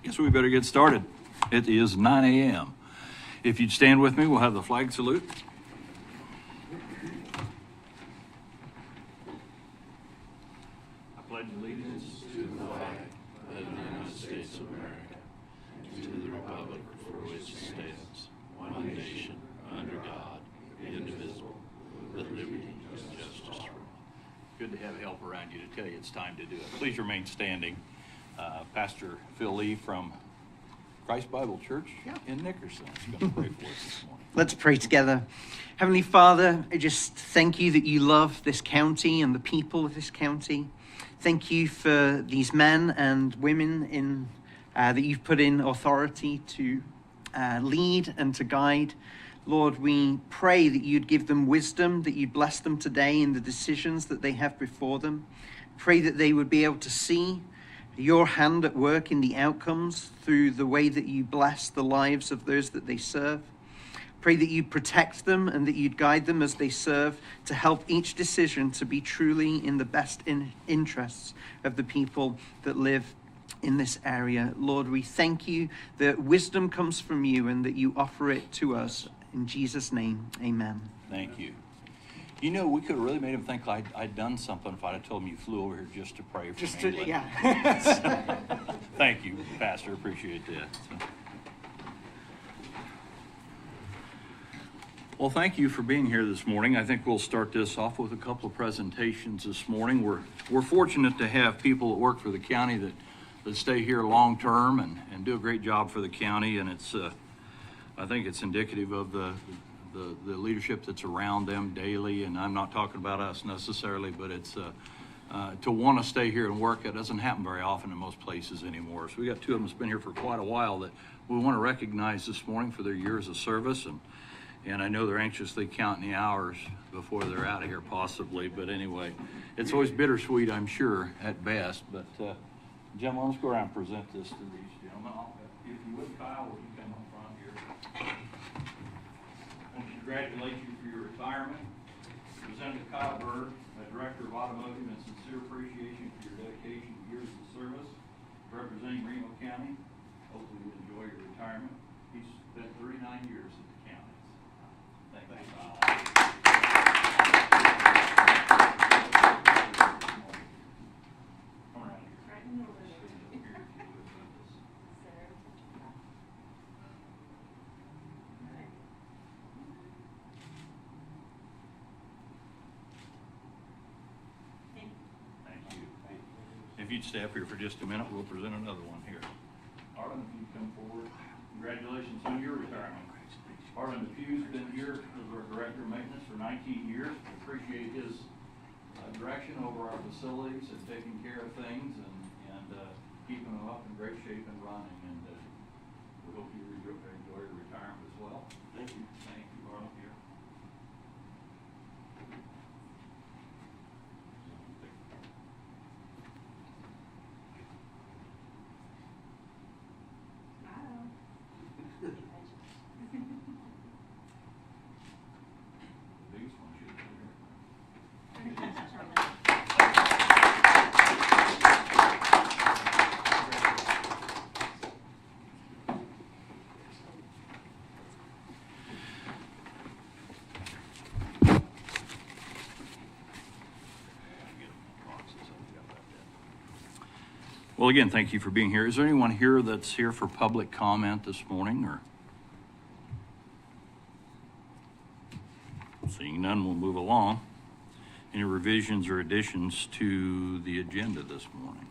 Guess we better get started. It is 9 a.m. If you'd stand with me, we'll have the flag salute. I pledge allegiance to the flag of the United States of America, and to the republic for which it stands, one nation, under God, indivisible, with liberty and justice for all. Good to have help around you to tell you it's time to do it. Please remain standing. Pastor Phil Lee from Christ Bible Church in Nickerson is going to pray for us this morning. Let's pray together. Heavenly Father, I just thank you that you love this county and the people of this county. Thank you for these men and women that you've put in authority to lead and to guide. Lord, we pray that you'd give them wisdom, that you'd bless them today in the decisions that they have before them. Pray that they would be able to see your hand at work in the outcomes through the way that you bless the lives of those that they serve. Pray that you protect them and that you'd guide them as they serve to help each decision to be truly in the best interests of the people that live in this area. Lord, we thank you that wisdom comes from you and that you offer it to us. In Jesus' name, amen. Thank you. You know, we could have really made him think I'd done something if I'd have told him you flew over here just to pray for me. Yeah. Thank you, Pastor. Appreciate that. Well, thank you for being here this morning. I think we'll start this off with a couple of presentations this morning. We're fortunate to have people that work for the county that stay here long term and do a great job for the county, and it's I think it's indicative of the leadership that's around them daily, and I'm not talking about us necessarily, but it's to want to stay here and work. It doesn't happen very often in most places anymore. So we got two of them that's been here for quite a while that we want to recognize this morning for their years of service, and I know they're anxiously counting the hours before they're out of here possibly, but anyway, it's always bittersweet, I'm sure, at best. But gentlemen, let's go around and present this to these gentlemen. If you would, Kyle, would you come up front here? I want to congratulate you for your retirement. Representative Kyle Bird, Director of Automotive, and sincere appreciation for your dedication to years of service representing Reno County. Hopefully you enjoy your retirement. He's spent 39 years at the county. Thank you, Kyle. Come around here. If you'd stay up here for just a minute, we'll present another one here. Arlen, if you'd come forward. Congratulations on your retirement. Arlen DePue's been here as our Director of Maintenance for 19 years. We appreciate his direction over our facilities and taking care of things and keeping them up in great shape and running. And we hope you enjoy your retirement as well. Thank you. Thank you, Arlen, here. Well, again, thank you for being here. Is there anyone here that's here for public comment this morning? Or seeing none, we'll move along. Any revisions or additions to the agenda this morning?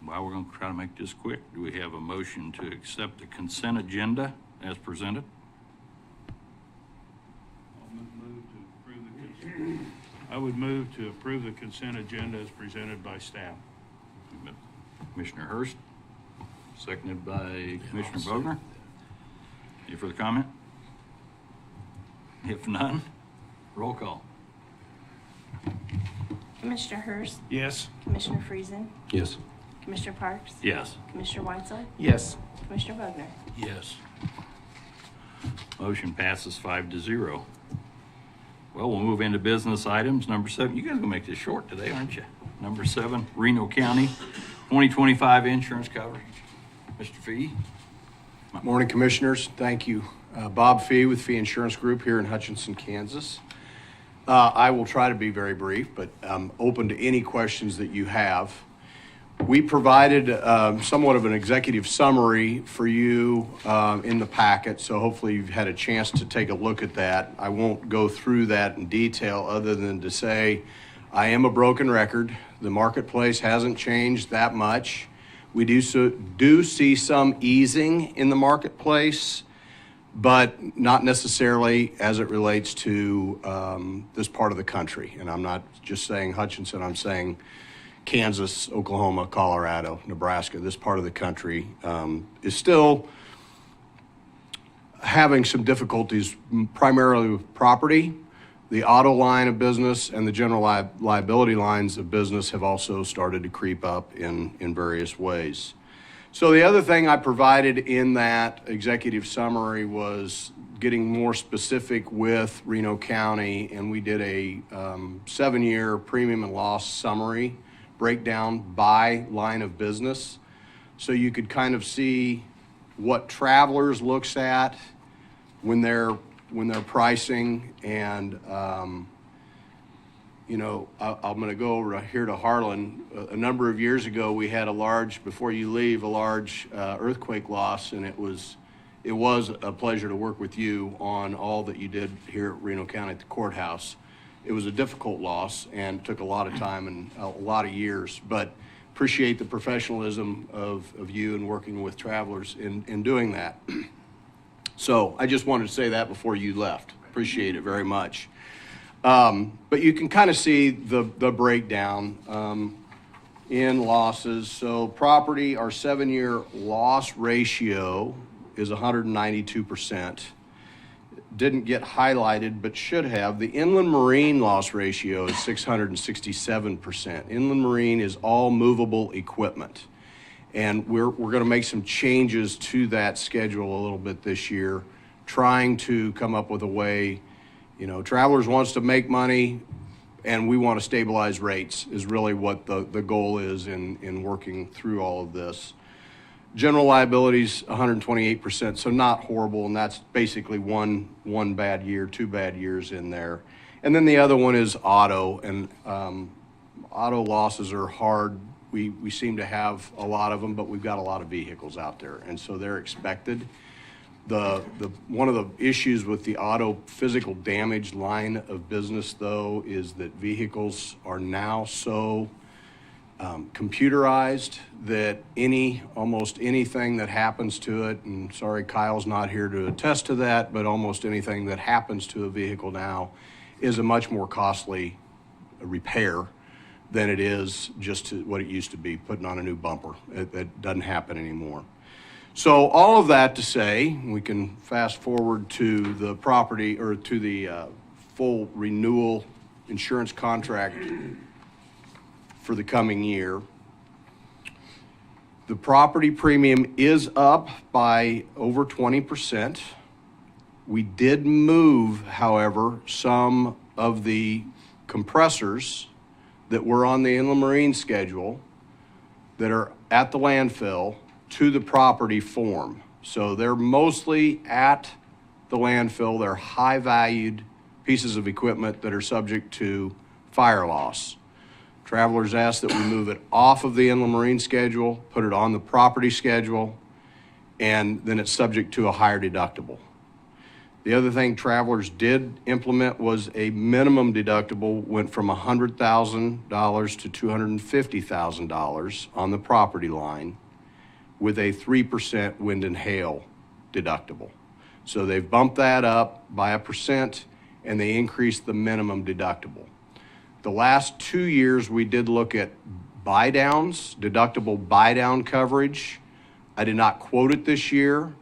Well, we're going to try to make this quick. Do we have a motion to accept the consent agenda as presented? I would move to approve the consent agenda as presented by staff. Commissioner Hurst, seconded by Commissioner Bogner. Any further comment? If none, roll call. Commissioner Hurst, Yes. Commissioner Friesen, Yes. Commissioner Parks, Yes. Commissioner Whiteside, Yes. Commissioner Bogner. Yes. Motion passes 5-0. Well, we'll move into business items. Number 7. You guys are going to make this short today, aren't you? Number 7, Reno County 2025 insurance coverage. Mr. Fee? Morning, Commissioners. Thank you. Bob Fee with Fee Insurance Group here in Hutchinson, Kansas. I will try to be very brief, but I'm open to any questions that you have. We provided somewhat of an executive summary for you in the packet, so hopefully you've had a chance to take a look at that. I won't go through that in detail other than to say I am a broken record. The marketplace hasn't changed that much. We do see some easing in the marketplace, but not necessarily as it relates to this part of the country. And I'm not just saying Hutchinson, I'm saying Kansas, Oklahoma, Colorado, Nebraska. This part of the country is still having some difficulties, primarily with property. The auto line of business and the general liability lines of business have also started to creep up in various ways. So the other thing I provided in that executive summary was getting more specific with Reno County, and we did a 7-year premium and loss summary breakdown by line of business. So you could kind of see what Travelers looks at when they're pricing, and I'm going to go over here to Harlan. A number of years ago, we had a large earthquake loss, and it was a pleasure to work with you on all that you did here at Reno County at the courthouse. It was a difficult loss and took a lot of time and a lot of years, but appreciate the professionalism of you and working with Travelers in doing that. So I just wanted to say that before you left. Appreciate it very much. But you can kind of see the breakdown in losses. So property, our 7-year loss ratio is 192%. Didn't get highlighted, but should have. The inland marine loss ratio is 667%. Inland marine is all movable equipment. And we're going to make some changes to that schedule a little bit this year, trying to come up with a way. Travelers wants to make money, and we want to stabilize rates is really what the goal is in working through all of this. General liabilities, 128%, so not horrible, and that's basically one bad year, 2 bad years in there. And then the other one is auto, and auto losses are hard. We seem to have a lot of them, but we've got a lot of vehicles out there, and so they're expected. One of the issues with the auto physical damage line of business, though, is that vehicles are now so computerized that almost anything that happens to it, and sorry Kyle's not here to attest to that, but almost anything that happens to a vehicle now is a much more costly repair than it is just what it used to be, putting on a new bumper. That doesn't happen anymore. So all of that to say, we can fast forward to the property, or to the full renewal insurance contract for the coming year. The property premium is up by over 20%. We did move, however, some of the compressors that were on the inland marine schedule that are at the landfill to the property form. So they're mostly at the landfill. They're high-valued pieces of equipment that are subject to fire loss. Travelers asked that we move it off of the inland marine schedule, put it on the property schedule, and then it's subject to a higher deductible. The other thing Travelers did implement was a minimum deductible went from $100,000 to $250,000 on the property line, with a 3% wind and hail deductible. So they've bumped that up by 1%, and they increased the minimum deductible. The last 2 years, we did look at buy downs, deductible buy down coverage. I did not quote it this year.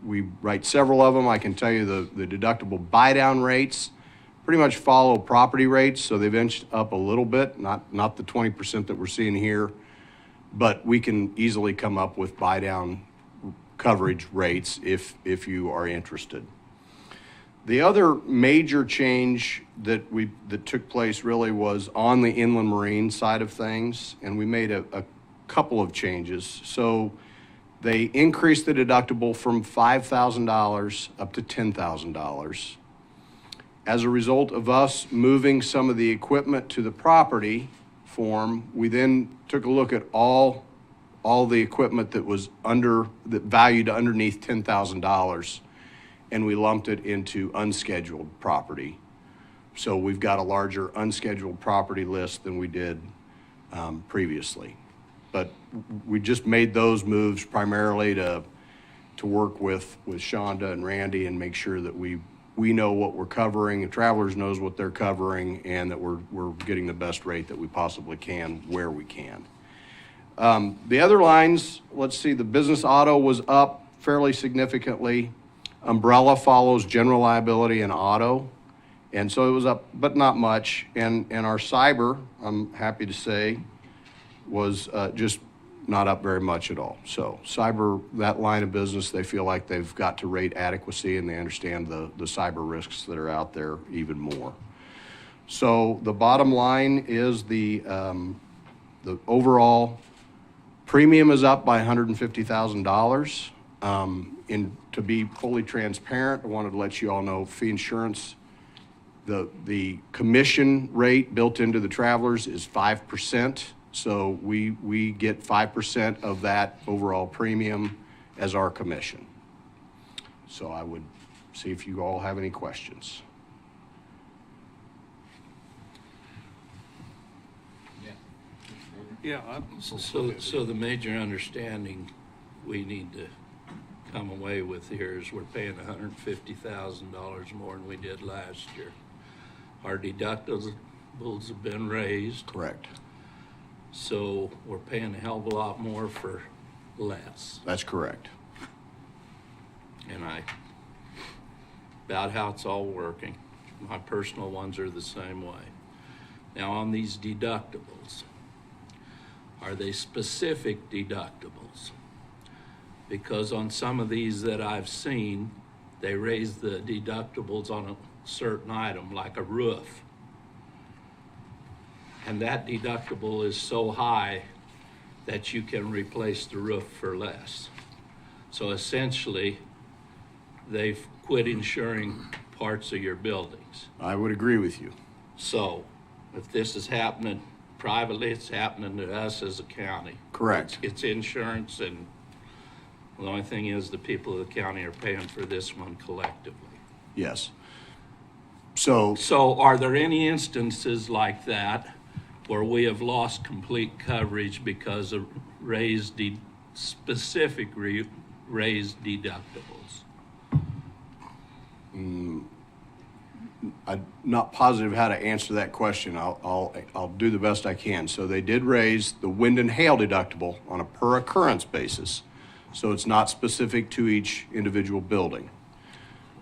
We write several of them. I can tell you the deductible buy down rates pretty much follow property rates, so they've inched up a little bit, not the 20% that we're seeing here, but we can easily come up with buy down coverage rates if you are interested. The other major change that took place really was on the inland marine side of things, and we made a couple of changes. So they increased the deductible from $5,000 up to $10,000. As a result of us moving some of the equipment to the property form, we then took a look at all the equipment that was that valued underneath $10,000, and we lumped it into unscheduled property. So we've got a larger unscheduled property list than we did previously. But we just made those moves primarily to work with Shonda and Randy and make sure that we know what we're covering, and Travelers knows what they're covering, and that we're getting the best rate that we possibly can where we can. The other lines, let's see, the business auto was up fairly significantly. Umbrella follows general liability and auto. And so it was up, but not much. And our cyber, I'm happy to say, was just not up very much at all. So cyber, that line of business, they feel like they've got to rate adequacy, and they understand the cyber risks that are out there even more. So the bottom line is the overall premium is up by $150,000. To be fully transparent, I wanted to let you all know fee insurance, the commission rate built into the Travelers is 5%. So we get 5% of that overall premium as our commission. So I would see if you all have any questions. So the major understanding we need to come away with here is we're paying $150,000 more than we did last year. Our deductibles have been raised. Correct. So we're paying a hell of a lot more for less. That's correct. And about how it's all working. My personal ones are the same way. Now on these deductibles, are they specific deductibles? Because on some of these that I've seen, they raise the deductibles on a certain item, like a roof. And that deductible is so high that you can replace the roof for less. So essentially, they've quit insuring parts of your buildings. I would agree with you. So if this is happening privately, it's happening to us as a county. Correct. It's insurance, and the only thing is the people of the county are paying for this one collectively. Yes. So are there any instances like that where we have lost complete coverage because of raised deductibles? I'm not positive how to answer that question. I'll do the best I can. So they did raise the wind and hail deductible on a per occurrence basis. So it's not specific to each individual building.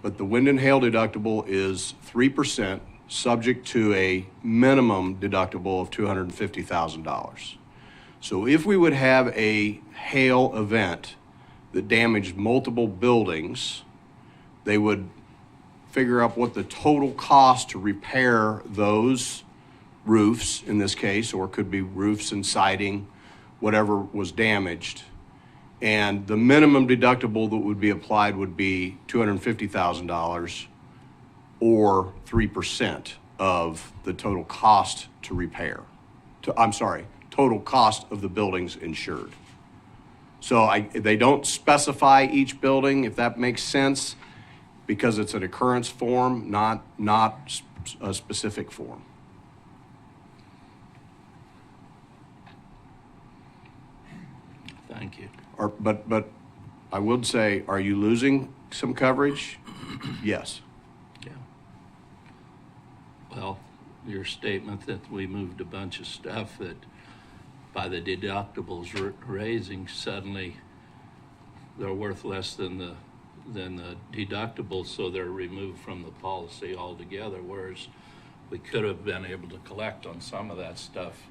But the wind and hail deductible is 3%, subject to a minimum deductible of $250,000. So if we would have a hail event that damaged multiple buildings, they would figure out what the total cost to repair those roofs, in this case, or it could be roofs and siding, whatever was damaged. And the minimum deductible that would be applied would be $250,000 or 3% of the total cost to repair. Total cost of the buildings insured. So they don't specify each building, if that makes sense, because it's an occurrence form, not a specific form. Thank you. But I would say, are you losing some coverage? Yes. Yeah. Well, your statement that we moved a bunch of stuff that by the deductibles raising, suddenly they're worth less than the deductible, so they're removed from the policy altogether, whereas we could have been able to collect on some of that stuff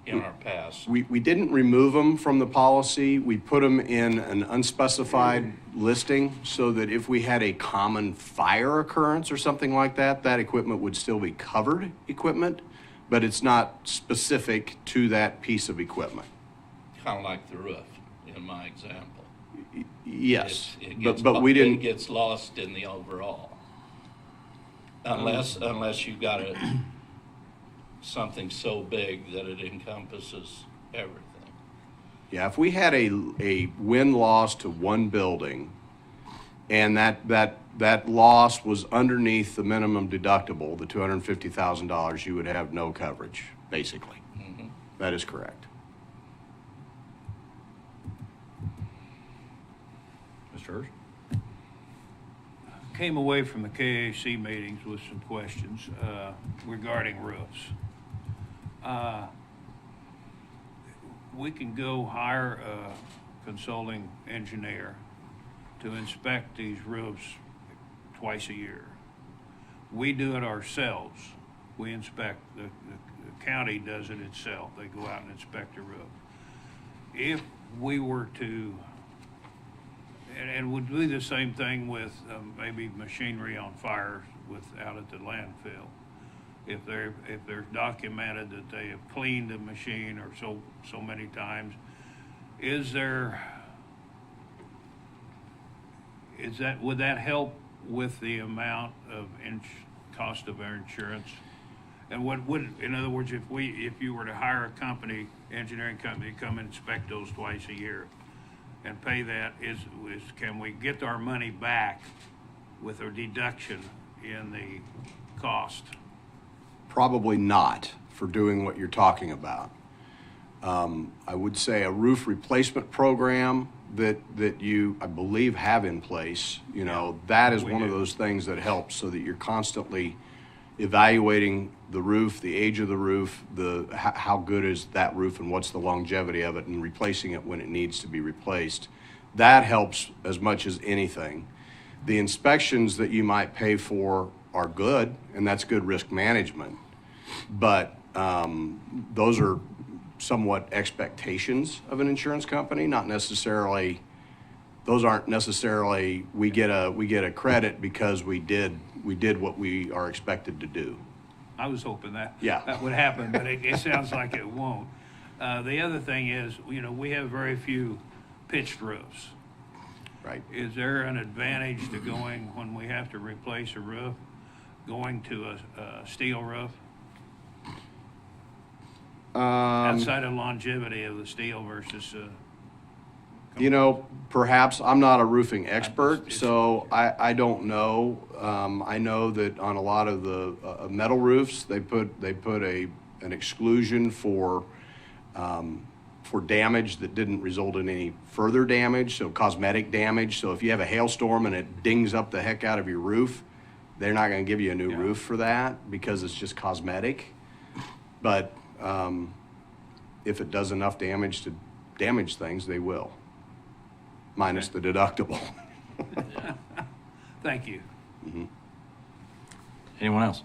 in our past. We didn't remove them from the policy. We put them in an unspecified listing so that if we had a common fire occurrence or something like that, that equipment would still be covered equipment, but it's not specific to that piece of equipment. Kind of like the roof in my example. Yes, It gets, but we It didn't, gets lost in the overall. Unless you've got something so big that it encompasses everything. yeah, if we had a wind loss to one building and that loss was underneath the minimum deductible, the $250,000, you would have no coverage, basically. That is correct. Mr. Hurst? Came away from the KAC meetings with some questions regarding roofs. We can go hire a consulting engineer to inspect these roofs twice a year. We do it ourselves. We inspect, the county does it itself. They go out and inspect the roof. If we were to, and would do the same thing with maybe machinery on fire out at the landfill. If they're documented that they have cleaned the machine or so many times, would that help with the amount of cost of our insurance? And what would, in other words, if you were to hire a company, engineering company, to come and inspect those twice a year and pay that, can we get our money back with a deduction in the cost? Probably not for doing what you're talking about. I would say a roof replacement program that you, I believe, have in place, that is one of those things that helps so that you're constantly evaluating the roof, the age of the roof, how good is that roof and what's the longevity of it, and replacing it when it needs to be replaced. That helps as much as anything. The inspections that you might pay for are good, and that's good risk management. But those are somewhat expectations of an insurance company, not necessarily. Those aren't necessarily we get a credit because we did what we are expected to do. I was hoping that Yeah. that would happen, but it sounds like it won't. The other thing is, we have very few pitched roofs. Right. Is there an advantage to going, when we have to replace a roof, going to a steel roof? Outside of longevity of the steel versus perhaps I'm not a roofing expert, so I don't know. I know that on a lot of the metal roofs, they put an exclusion for damage that didn't result in any further damage, so cosmetic damage. So if you have a hailstorm and it dings up the heck out of your roof, they're not going to give you a new roof for that because it's just cosmetic. But if it does enough damage to damage things, they will, minus the deductible. Thank you. Anyone else?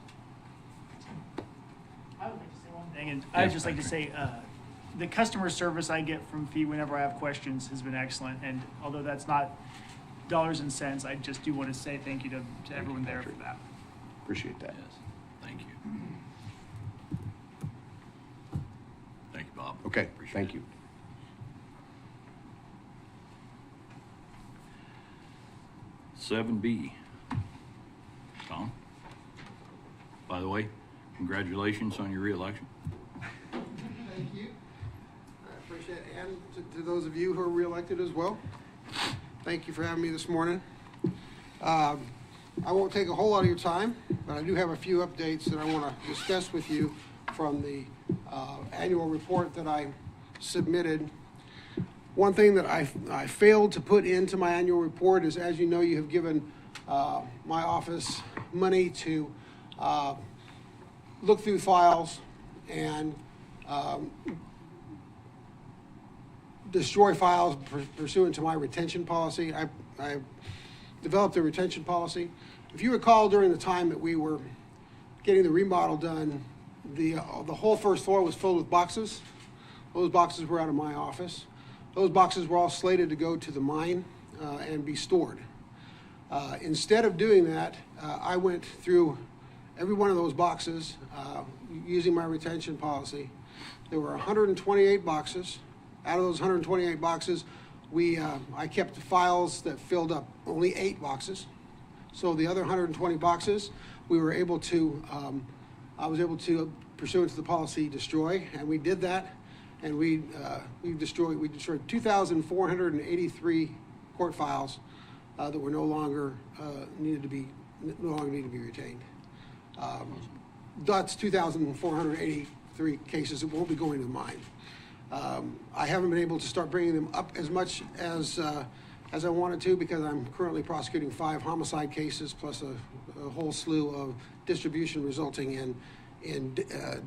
I would like to say one thing, and I'd just like to say, the customer service I get from Fee whenever I have questions has been excellent, and although that's not dollars and cents, I just do want to say thank you to everyone there for that. Appreciate that. Yes, thank you. Thank you, Bob. Okay, Appreciate thank it. you. 7B. Tom? By the way, congratulations on your reelection. Thank you. I appreciate it. And to those of you who are reelected as well, thank you for having me this morning. I won't take a whole lot of your time, but I do have a few updates that I want to discuss with you from the annual report that I submitted. One thing that I failed to put into my annual report is, as you know, you have given my office money to look through files and destroy files pursuant to my retention policy. I developed a retention policy. If you recall, during the time that we were getting the remodel done, the whole first floor was filled with boxes. Those boxes were out of my office. Those boxes were all slated to go to the mine and be stored. Instead of doing that, I went through every one of those boxes using my retention policy. There were 128 boxes. Out of those 128 boxes, I kept files that filled up only 8 boxes. So the other 120 boxes, I was able to, pursuant to the policy, destroy, and we did that. And we destroyed 2,483 court files that were no longer need to be retained. That's 2,483 cases that won't be going to the mine. I haven't been able to start bringing them up as much as I wanted to, because I'm currently prosecuting 5 homicide cases plus a whole slew of distribution resulting in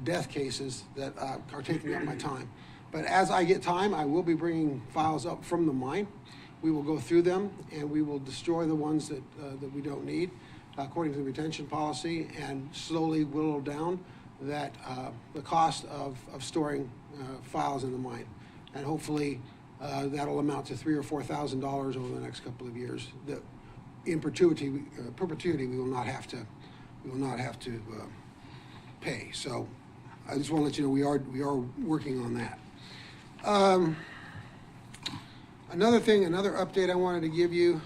death cases that are taking up my time. But as I get time, I will be bringing files up from the mine. We will go through them and we will destroy the ones that we don't need according to the retention policy, and slowly whittle down the cost of storing files in the mine. And hopefully that'll amount to $3,000 or $4,000 over the next couple of years. That in perpetuity we will not have to pay. So I just want to let you know we are working on that. Another update I wanted to give you.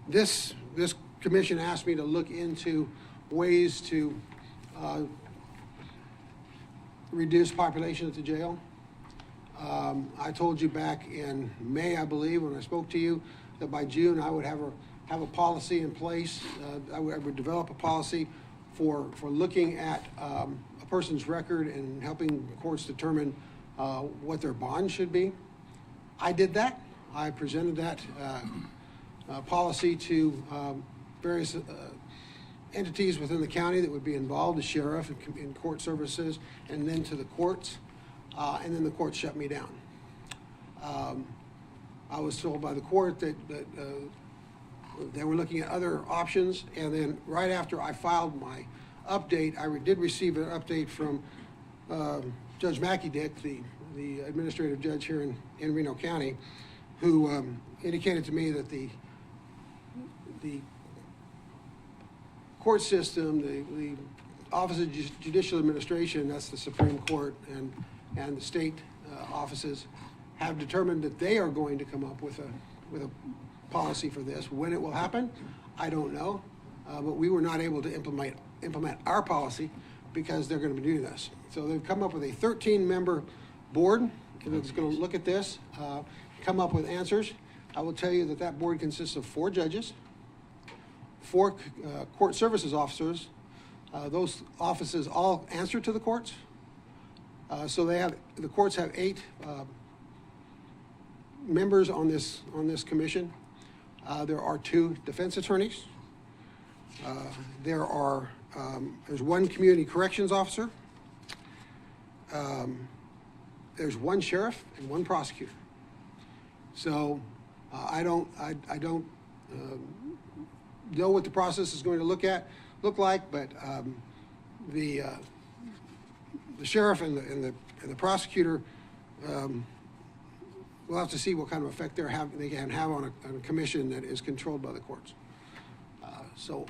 This commission asked me to look into ways to reduce population at the jail. I told you back in May, I believe, when I spoke to you, that by June I would have a policy in place. I would develop a policy for looking at a person's record and helping courts determine what their bond should be. I did that. I presented that policy to various entities within the county that would be involved, the sheriff in court services, and then to the courts, and then the court shut me down. I was told by the court that they were looking at other options, and then right after I filed my update, I did receive an update from Judge Mackey-Dick, the administrative judge here in Reno County, who indicated to me that the court system, the Office of Judicial Administration, that's the Supreme Court, and the state offices, have determined that they are going to come up with a policy for this. When it will happen, I don't know, but we were not able to implement our policy because they're going to be doing this. So they've come up with a 13-member board that's going to look at this, come up with answers. I will tell you that board consists of 4 judges, 4 court services officers. Those offices all answer to the courts. So the courts have 8 members on this commission. There are 2 defense attorneys. There's 1 community corrections officer. There's 1 sheriff and 1 prosecutor. So I don't know what the process is going to look like, but the sheriff and the prosecutor, we'll have to see what kind of effect they can have on a commission that is controlled by the courts. So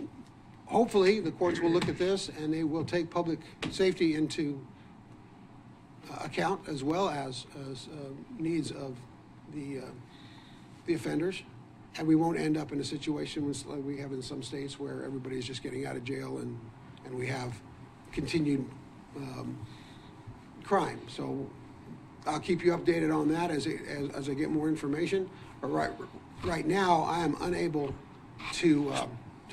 hopefully the courts will look at this and they will take public safety into account, as well as needs of the offenders, and we won't end up in a situation like we have in some states where everybody's just getting out of jail and we have continued crime. So I'll keep you updated on that as I get more information. But right now I am unable to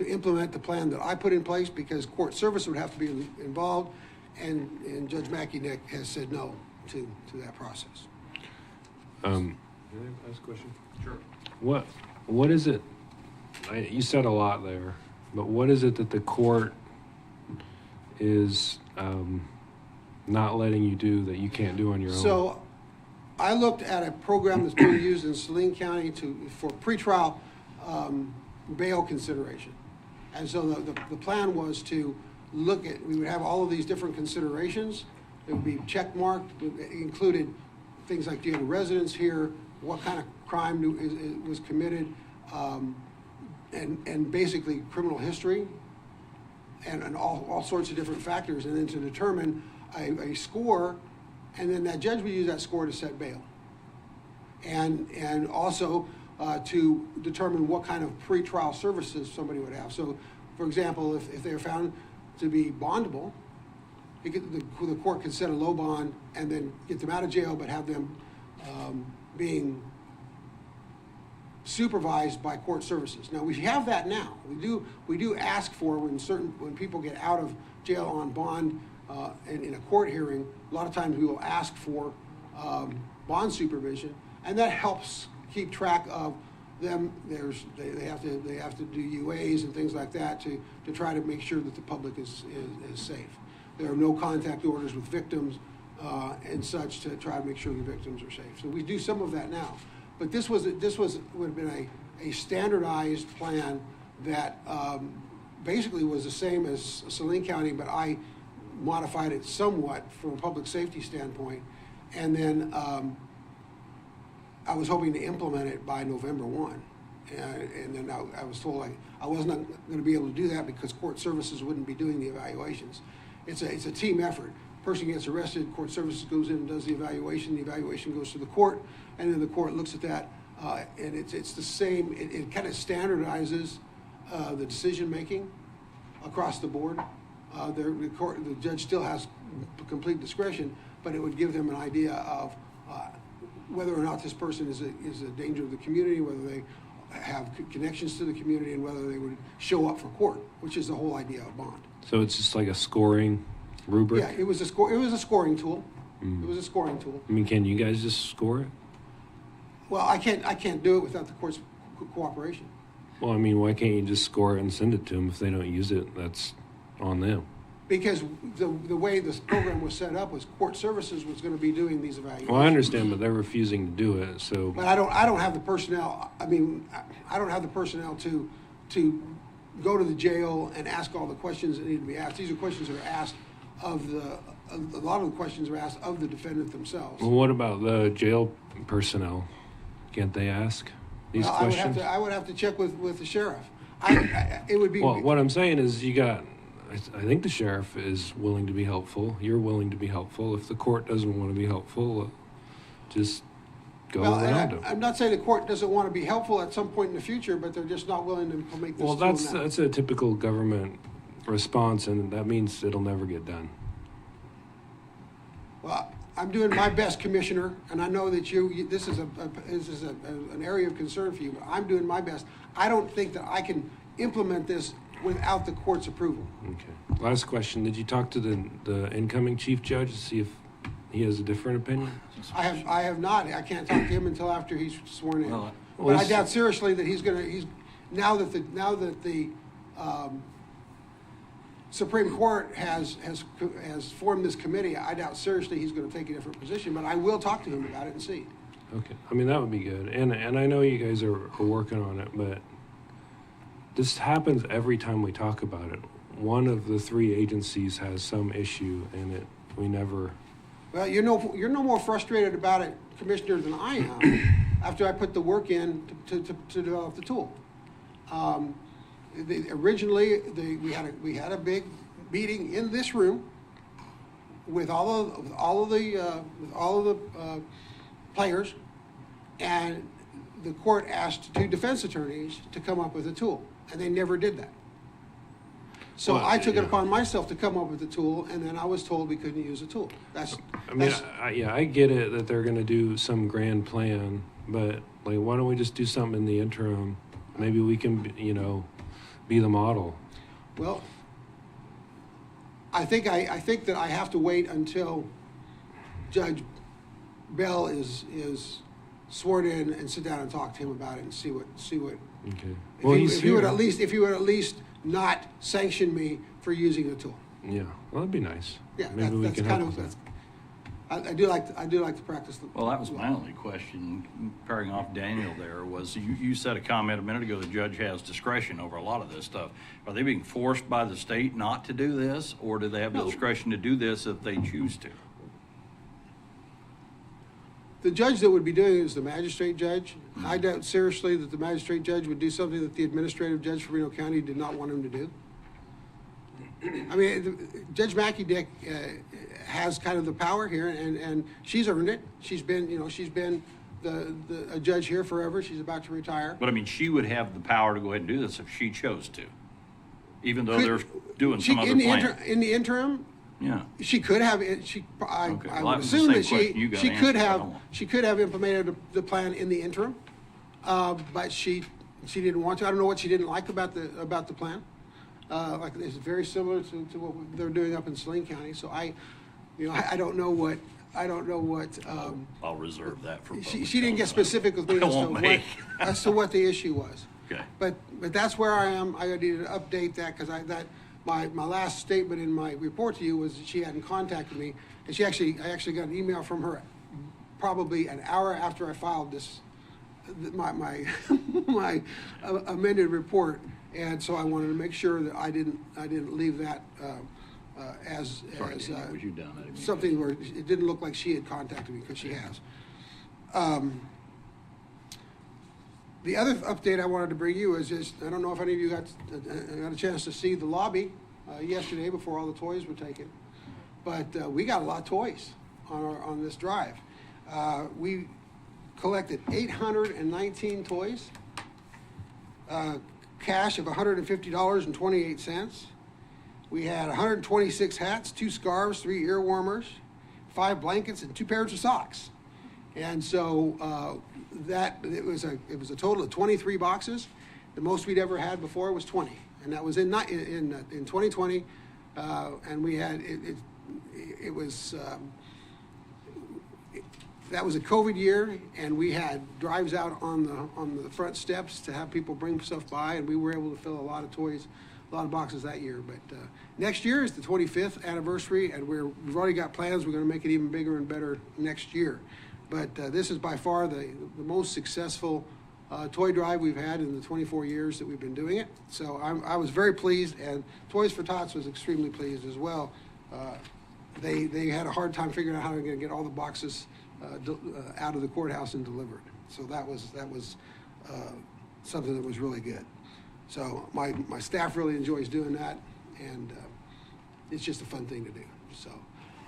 implement the plan that I put in place because court service would have to be involved, and Judge Mackey-Dick has said no to that process. Can I ask a question? Sure. What is it? You said a lot there, but what is it that the court is not letting you do that you can't do on your own? So I looked at a program that's being used in Saline County for pretrial bail consideration. And so the plan was to we would have all of these different considerations. It would be check marked. It included things like, do you have a residence here? What kind of crime was committed? And basically criminal history and all sorts of different factors, and then to determine a score, and then that judge would use that score to set bail. And also to determine what kind of pretrial services somebody would have. So, for example, if they're found to be bondable, the court could set a low bond and then get them out of jail, but have them being supervised by court services. Now, we have that now. We do ask for when people get out of jail on bond in a court hearing, a lot of times we will ask for bond supervision, and that helps keep track of them. They have to do UAs and things like that to try to make sure that the public is safe. There are no contact orders with victims and such to try to make sure the victims are safe. So we do some of that now. But this would have been a standardized plan that basically was the same as Saline County, but I modified it somewhat from a public safety standpoint. And then I was hoping to implement it by November 1. And then I was told I was not going to be able to do that because court services wouldn't be doing the evaluations. It's a team effort. Person gets arrested, court services goes in and does the evaluation goes to the court, and then the court looks at that, and it's the same, it kind of standardizes the decision-making across the board. The judge still has complete discretion, but it would give them an idea of whether or not this person is a danger to the community, whether they have connections to the community, and whether they would show up for court, which is the whole idea of bond. So it's just like a scoring rubric? Yeah, it was a scoring tool. Mm. It was a scoring tool. I mean, can you guys just score it? Well, I can't do it without the court's cooperation. Well, I mean, why can't you just score it and send it to them? If they don't use it, that's on them. Because the way this program was set up was court services was going to be doing these evaluations. Well, I understand, but they're refusing to do it, so. But I don't have the personnel. I mean, I don't have the personnel to go to the jail and ask all the questions that need to be asked. These are questions that are asked of a lot of the questions are asked of the defendant themselves. Well, what about the jail personnel? Can't they ask these questions? I would have to check with the sheriff. It would be. Well, what I'm saying is I think the sheriff is willing to be helpful. You're willing to be helpful. If the court doesn't want to be helpful, just go around them. I'm not saying the court doesn't want to be helpful at some point in the future, but they're just not willing to make this. Well, tool that's now. a typical government response, and that means it'll never get done. Well, I'm doing my best, Commissioner, and I know that this is an area of concern for you, but I'm doing my best. I don't think that I can implement this without the court's approval. Okay. Last question. Did you talk to the incoming chief judge to see if he has a different opinion? I have not. I can't talk to him until after he's sworn in. Well, But I doubt seriously that he's now that the Supreme Court has formed this committee, I doubt seriously he's going to take a different position, but I will talk to him about it and see. Okay. I mean, that would be good. And I know you guys are working on it, but this happens every time we talk about it. One of the three agencies has some issue, and we never. Well, you're no more frustrated about it, Commissioner, than I am after I put the work in to develop the tool. Originally, we had a big meeting in this room with all of the players, and the court asked two defense attorneys to come up with a tool, and they never did that. So Well, I took it yeah. upon myself to come up with the tool, and then I was told we couldn't use the tool. I get it that they're going to do some grand plan, but like, why don't we just do something in the interim? Maybe we can, be the model. Well, I think that I have to wait until Judge Bell is sworn in and sit down and talk to him about it and see what. Okay. If he would at least not sanction me for using the tool. Yeah. Well, that'd be nice. Yeah, Maybe we that's can kind help of. with that. I do like to practice. Well, that was my only question, pairing off Daniel there, was you said a comment a minute ago, the judge has discretion over a lot of this stuff. Are they being forced by the state not to do this, or do they have the No. discretion to do this if they choose to? the judge that would be doing it is the magistrate judge. I doubt seriously that the magistrate judge would do something that the administrative judge for Reno County did not want him to do. I mean, Judge Mackey Dick has kind of the power here, and she's earned it. She's been, she's been a judge here forever. She's about to retire. But I mean, she would have the power to go ahead and do this if she chose to, even though they're doing some other plan. In the interim, Yeah. she could have. I Okay. would Well, that was the assume same that question you got she answered, could I have don't know. she could have implemented the plan in the interim, but she didn't want to. I don't know what she didn't like about the plan. Like it's very similar to what they're doing up in Saline County. So I don't know what. I'll reserve that for. She didn't get specific with me I won't make. as to what the issue was. Okay. But that's where I am. I needed to update that because my last statement in my report to you was that she hadn't contacted me, and I actually got an email from her probably an hour after I filed my amended report, and so I wanted to make sure that I didn't leave that as Sorry, Daniel, was you down? I didn't mean to- something where it didn't look like she had contacted me, because she has. The other update I wanted to bring you is just, I don't know if any of you got a chance to see the lobby yesterday before all the toys were taken, but we got a lot of toys on this drive. We collected 819 toys, cash of $150.28. We had 126 hats, 2 scarves, 3 ear warmers, 5 blankets, and 2 pairs of socks. And so it was a total of 23 boxes. The most we'd ever had before was 20, and that was in 2020. And we had that was a COVID year, and we had drives out on the front steps to have people bring stuff by, and we were able to fill a lot of toys, a lot of boxes that year. But next year is the 25th anniversary, and we've already got plans. We're going to make it even bigger and better next year. But this is by far the most successful toy drive we've had in the 24 years that we've been doing it. So I was very pleased, and Toys for Tots was extremely pleased as well. They had a hard time figuring out how they're going to get all the boxes out of the courthouse and delivered. So that was something that was really good. So my staff really enjoys doing that, and it's just a fun thing to do. So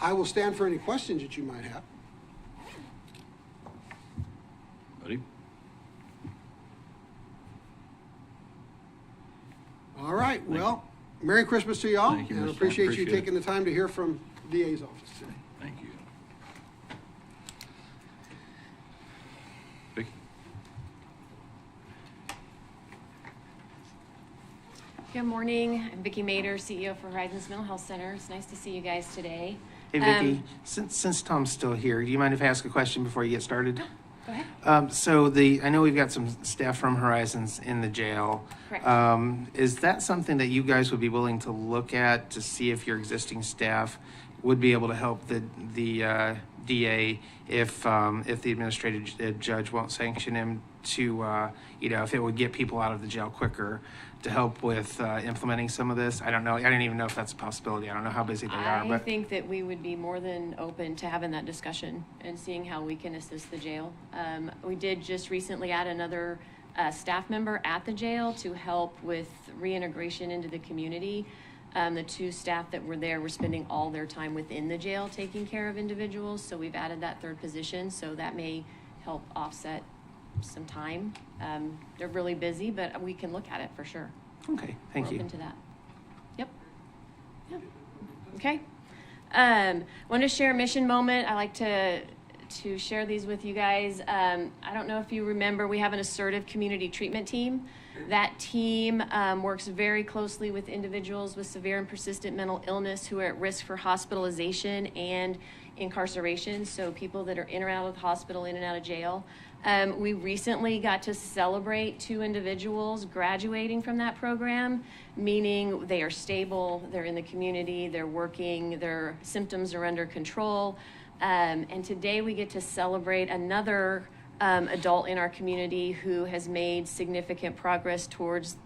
I will stand for any questions that you might have. Ready? All right. Well, Merry Christmas to y'all, Thank you, and I Mr. appreciate you Appreciate it. taking the time to hear from DA's office today. Thank you. Vicki? Good morning. I'm Vicki Mader, CEO for Horizons Mental Health Center. It's nice to see you guys today. Hey, Vicki, since Tom's still here, do you mind if I ask a question before you get started? Go ahead. I know we've got some staff from Horizons in the jail. Correct. Is that something that you guys would be willing to look at to see if your existing staff would be able to help the DA if the administrative judge won't sanction him to, if it would get people out of the jail quicker to help with implementing some of this? I don't know. I don't even know if that's a possibility. I don't know how busy they are. I think that we would be more than open to having that discussion and seeing how we can assist the jail. We did just recently add another staff member at the jail to help with reintegration into the community. The 2 staff that were there were spending all their time within the jail taking care of individuals, so we've added that 3rd position, so that may help offset some time. They're really busy, but we can look at it for sure. Okay, thank We're you. open to that. Yep. Okay. Want to share a mission moment. I like to share these with you guys. I don't know if you remember, we have an assertive community treatment team. That team works very closely with individuals with severe and persistent mental illness who are at risk for hospitalization and incarceration, so people that are in or out of the hospital, in and out of jail. We recently got to celebrate 2 individuals graduating from that program, meaning they are stable, they're in the community, they're working, their symptoms are under control. And today we get to celebrate another adult in our community who has made significant progress towards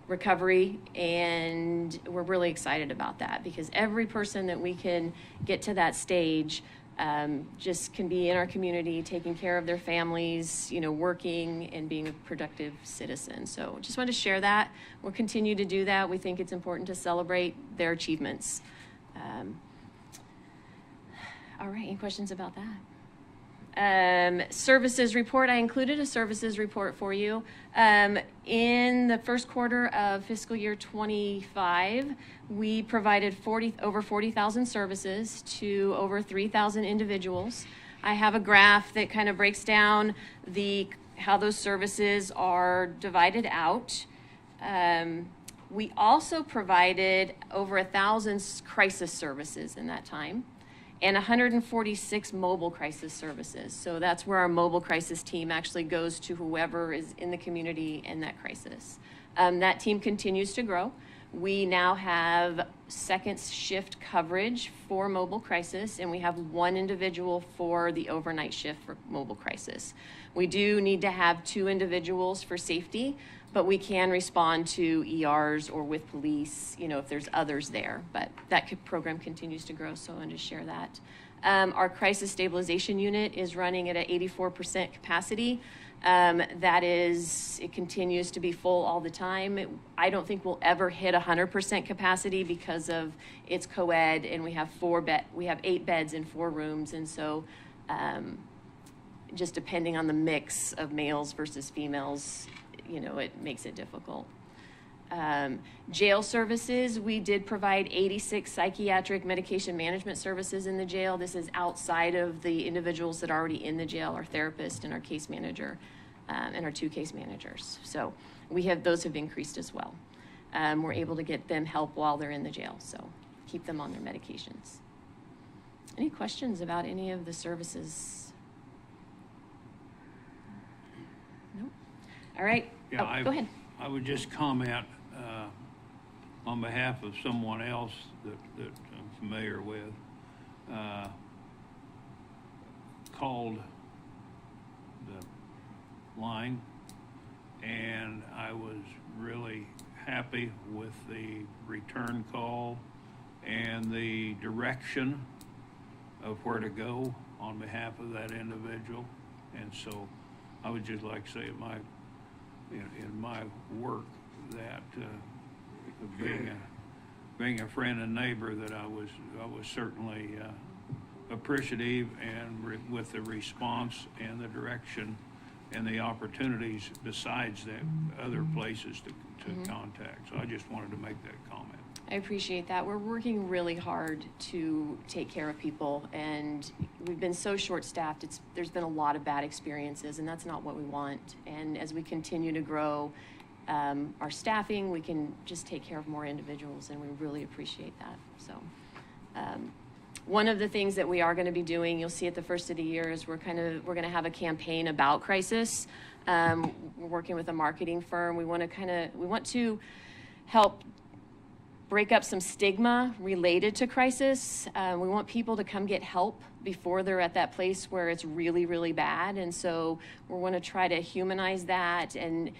recovery, and we're really excited about that because every person that we can get to that stage just can be in our community, taking care of their families, working and being a productive citizen. So just wanted to share that. We'll continue to do that. We think it's important to celebrate their achievements. All right, any questions about that? Services report, I included a services report for you. In the first quarter of fiscal year 25, we provided over 40,000 services to over 3,000 individuals. I have a graph that kind of breaks down how those services are divided out. We also provided over 1,000 crisis services in that time, and 146 mobile crisis services. So that's where our mobile crisis team actually goes to whoever is in the community in that crisis. That team continues to grow. We now have second shift coverage for mobile crisis, and we have one individual for the overnight shift for mobile crisis. We do need to have 2 individuals for safety, but we can respond to ERs or with police, if there's others there. But that program continues to grow, so I wanted to share that. Our crisis stabilization unit is running at an 84% capacity. It continues to be full all the time. I don't think we'll ever hit 100% capacity because of its co-ed, and we have 8 beds in 4 rooms, and so just depending on the mix of males versus females, it makes it difficult. Jail services, we did provide 86 psychiatric medication management services in the jail. This is outside of the individuals that are already in the jail, our therapist and our case manager, and our 2 case managers. So those have increased as well. We're able to get them help while they're in the jail, so keep them on their medications. Any questions about any of the services? No? All right. Yeah, go ahead. I would just comment on behalf of someone else that I'm familiar with, called the line, and I was really happy with the return call and the direction of where to go on behalf of that individual. And so I would just like to say in my work that being a friend and neighbor, that I was certainly appreciative and with the response and the direction and the opportunities besides that, other places to contact. So I just wanted to make that comment. I appreciate that. We're working really hard to take care of people, and we've been so short-staffed. There's been a lot of bad experiences, and that's not what we want. And as we continue to grow our staffing, we can just take care of more individuals, and we really appreciate that. So one of the things that we are going to be doing, you'll see at the first of the year, is we're going to have a campaign about crisis. We're working with a marketing firm. We want to help break up some stigma related to crisis. We want people to come get help before they're at that place where it's really, really bad. And so we want to try to humanize that and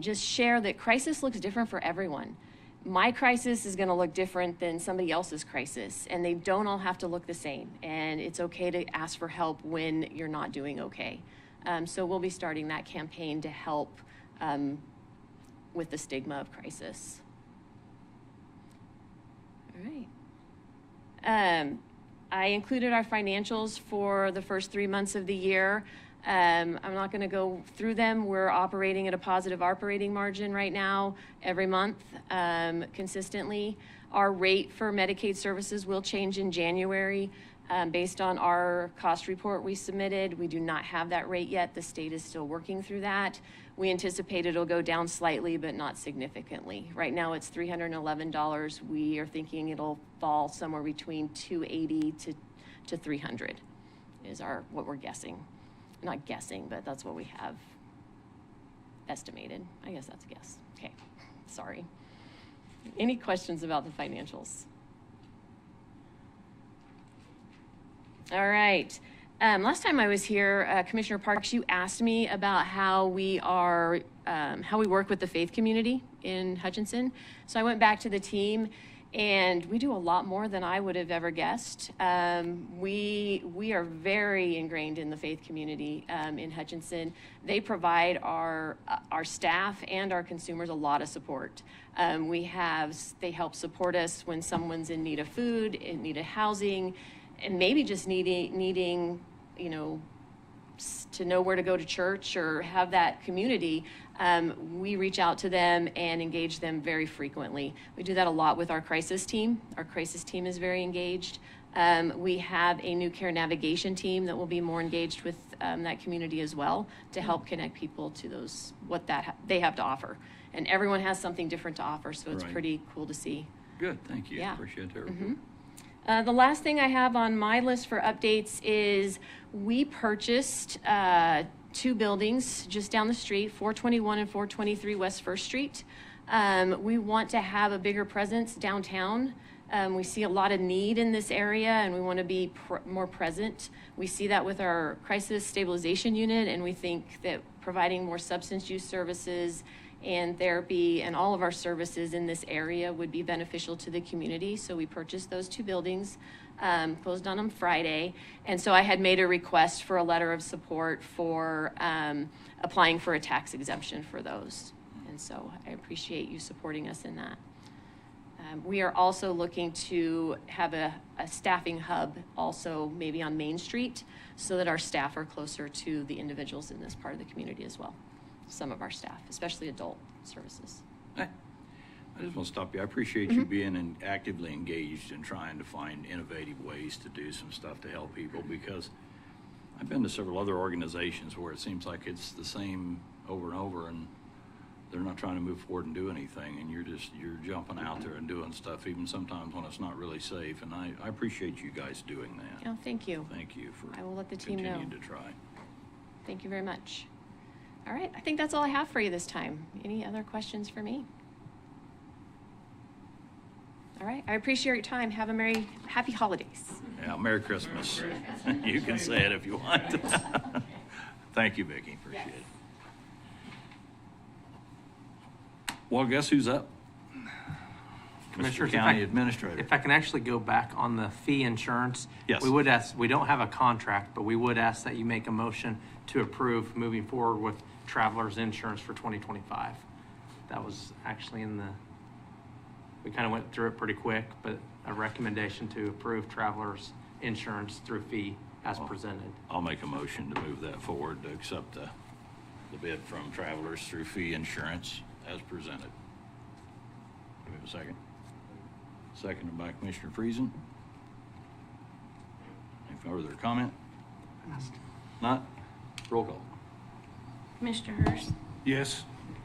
just share that crisis looks different for everyone. My crisis is going to look different than somebody else's crisis, and they don't all have to look the same. And it's okay to ask for help when you're not doing okay. So we'll be starting that campaign to help with the stigma of crisis. All right. I included our financials for the first 3 months of the year. I'm not going to go through them. We're operating at a positive operating margin right now every month, consistently. Our rate for Medicaid services will change in January based on our cost report we submitted. We do not have that rate yet. The state is still working through that. We anticipate it'll go down slightly, but not significantly. Right now it's $311. We are thinking it'll fall somewhere between $280 to $300 is what we're guessing. Not guessing, but that's what we have estimated. I guess that's a guess. Okay, sorry. Any questions about the financials? All right. Last time I was here, Commissioner Parks, you asked me about how we work with the faith community in Hutchinson. So I went back to the team, And we do a lot more than I would have ever guessed. We are very ingrained in the faith community in Hutchinson. They provide our staff and our consumers a lot of support. They help support us when someone's in need of food, in need of housing, and maybe just needing, to know where to go to church or have that community. We reach out to them and engage them very frequently. We do that a lot with our crisis team. Our crisis team is very engaged. We have a new care navigation team that will be more engaged with that community as well to help connect people to they have to offer. And everyone has something different to offer, so it's Right. pretty cool to see. Good, thank you. Yeah. Appreciate that. The last thing I have on my list for updates is we purchased 2 buildings just down the street, 421 and 423 West First Street. We want to have a bigger presence downtown. We see a lot of need in this area, and we want to be more present. We see that with our crisis stabilization unit, and we think that providing more substance use services and therapy and all of our services in this area would be beneficial to the community. So we purchased those 2 buildings, closed on them Friday. And so I had made a request for a letter of support for applying for a tax exemption for those. And so I appreciate you supporting us in that. We are also looking to have a staffing hub also maybe on Main Street so that our staff are closer to the individuals in this part of the community as well. Some of our staff, especially adult services. I just want to stop you. I appreciate you being actively engaged in trying to find innovative ways to do some stuff to help people, because I've been to several other organizations where it seems like it's the same over and over, and they're not trying to move forward and do anything, and you're jumping out there and doing stuff even sometimes when it's not really safe, and I appreciate you guys doing that. Oh, thank you. Thank you for I will let the team know. continuing to try. Thank you very much. All right, I think that's all I have for you this time. Any other questions for me? All right, I appreciate your time. Have a happy holidays. Yeah, Merry Christmas. You can say it if you want. Thank you, Vicki. Appreciate it. Well, guess who's up? Mr. Commissioners, County Administrator. If I can actually go back on the fee insurance. Yes. We would ask, we don't have a contract, but we would ask that you make a motion to approve moving forward with travelers insurance for 2025. That was actually we kind of went through it pretty quick, but a recommendation to approve travelers insurance through fee as presented. I'll make a motion to move that forward to accept the bid from Travelers through fee insurance as presented. Do we have a second? Seconded by Commissioner Friesen. Any further comment? Not? Roll call. Commissioner Hurst, Yes.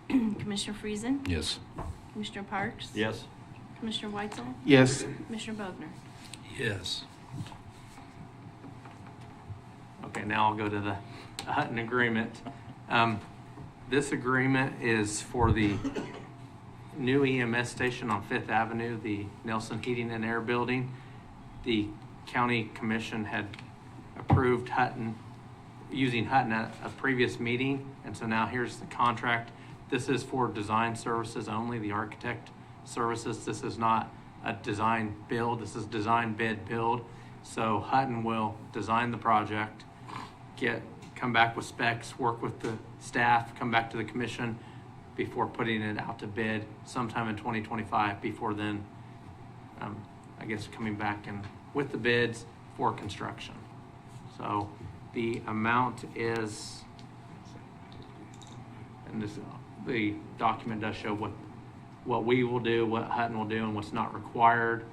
Commissioner Friesen, Yes. Commissioner Parks, Yes. Commissioner Weitzel, Yes. Commissioner Bogner. Yes. Okay, now I'll go to the Hutton agreement. This agreement is for the new EMS station on Fifth Avenue, the Nelson Heating and Air Building. The county commission had approved using Hutton at a previous meeting, and so now here's the contract. This is for design services only, the architect services. This is not a design build, this is design bid build. So Hutton will design the project, come back with specs, work with the staff, come back to the commission before putting it out to bid sometime in 2025. Before then, I guess coming back and with the bids for construction. So the amount is, and the document does show what we will do, what Hutton will do, and what's not required.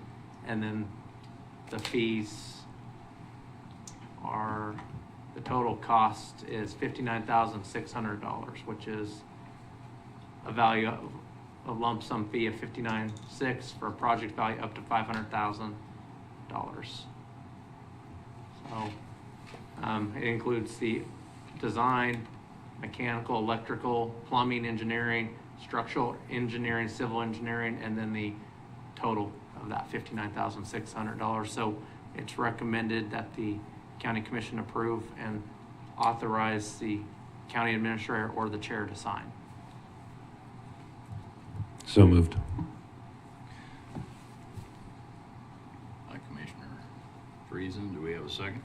And then the fees are, the total cost is $59,600, which is a value of a lump sum fee of $59,600 for a project value up to $500,000. So it includes the design, mechanical, electrical, plumbing, engineering, structural engineering, civil engineering, and then the total of that $59,600. So it's recommended that the county commission approve and authorize the county administrator or the chair to sign. So moved. Friesen. Do we have a second?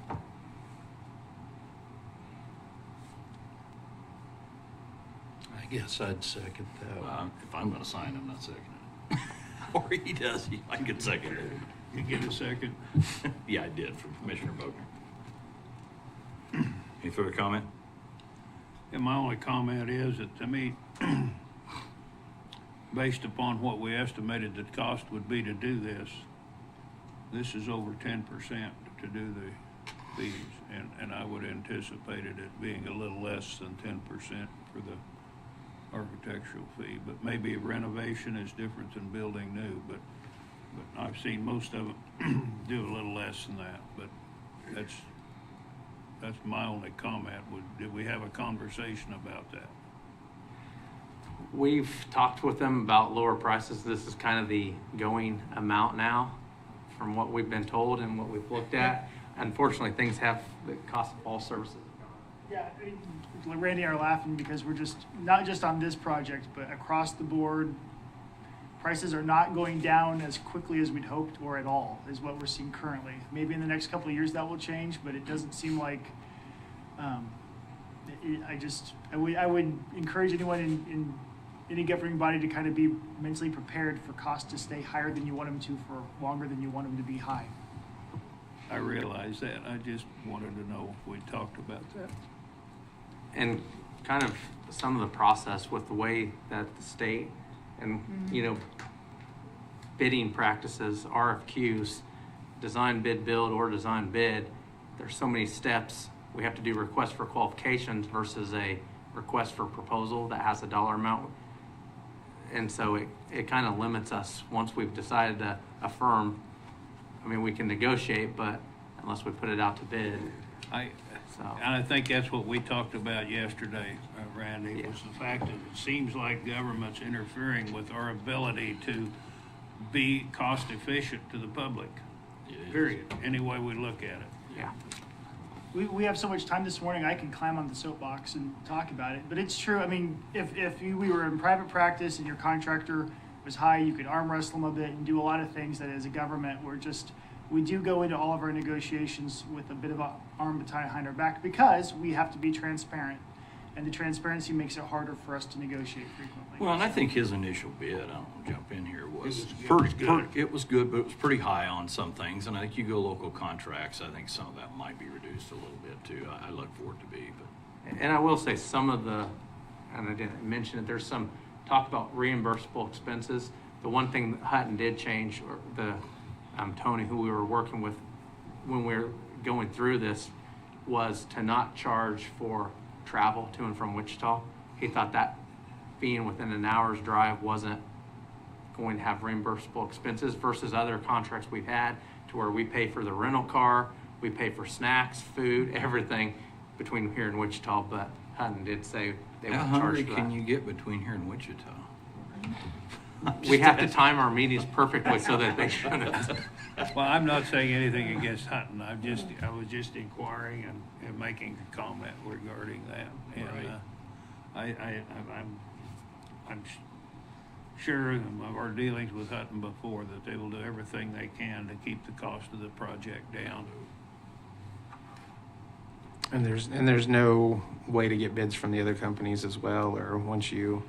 I guess I'd second that one. If I'm gonna sign, I'm not seconding it. Or he does, I can second it. You get a second? Yeah, I did, from Commissioner Bogner. Any further comment? And my only comment is that to me, based upon what we estimated the cost would be to do this, this is over 10% to do the fees. And I would anticipate it being a little less than 10% for the architectural fee. But maybe renovation is different than building new, but I've seen most of them do a little less than that. But that's my only comment. Did we have a conversation about that? We've talked with them about lower prices. This is kind of the going amount now from what we've been told and what we've looked at. Unfortunately, things have, the cost of all services. Yeah, I mean, Randy and I are laughing because we're just, not just on this project, but across the board, prices are not going down as quickly as we'd hoped or at all, is what we're seeing currently. Maybe in the next couple of years that will change, but it doesn't seem like, I would encourage anyone in any governing body to kind of be mentally prepared for costs to stay higher than you want them to for longer than you want them to be high. I realize that. I just wanted to know if we talked about that. And kind of some of the process with the way that the state and, you know, bidding practices, RFQs, design, bid, build, or design, bid, there's so many steps. We have to do request for qualifications versus a request for proposal that has a dollar amount. And so it kind of limits us once we've decided to affirm. I mean, we can negotiate, but unless we put it out to bid. And I think that's what we talked about yesterday, Randy, was the fact that it seems like government's interfering with our ability to be cost efficient to the public, period, any way we look at it. Yeah. We have so much time this morning, I can climb on the soapbox and talk about it. But it's true. I mean, if we were in private practice and your contractor was high, you could arm wrestle them a bit and do a lot of things that as a government, we do go into all of our negotiations with a bit of an arm behind our back because we have to be transparent. And the transparency makes it harder for us to negotiate frequently. Well, and I think his initial bid, I don't want to jump in here, was good. it was good, but it was pretty high on some things. And I think you go local contracts, I think some of that might be reduced a little bit too. I look for it to be, but. And I will say some of the, and I didn't mention it, there's some talk about reimbursable expenses. The one thing that Hutton did change, or Tony, who we were working with when we were going through this, was to not charge for travel to and from Wichita. He thought that being within an hour's drive wasn't going to have reimbursable expenses versus other contracts we've had to where we pay for the rental car, we pay for snacks, food, everything between here and Wichita, but Hutton did say they How won't hungry charge for can that. you get between here and Wichita? We have to time our meetings perfectly so that they shouldn't. Well, I'm not saying anything against Hutton. I was just inquiring and making a comment regarding that. And I'm sure of our dealings with Hutton before that they will do everything they can to keep the cost of the project down. And there's no way to get bids from the other companies as well, or once you.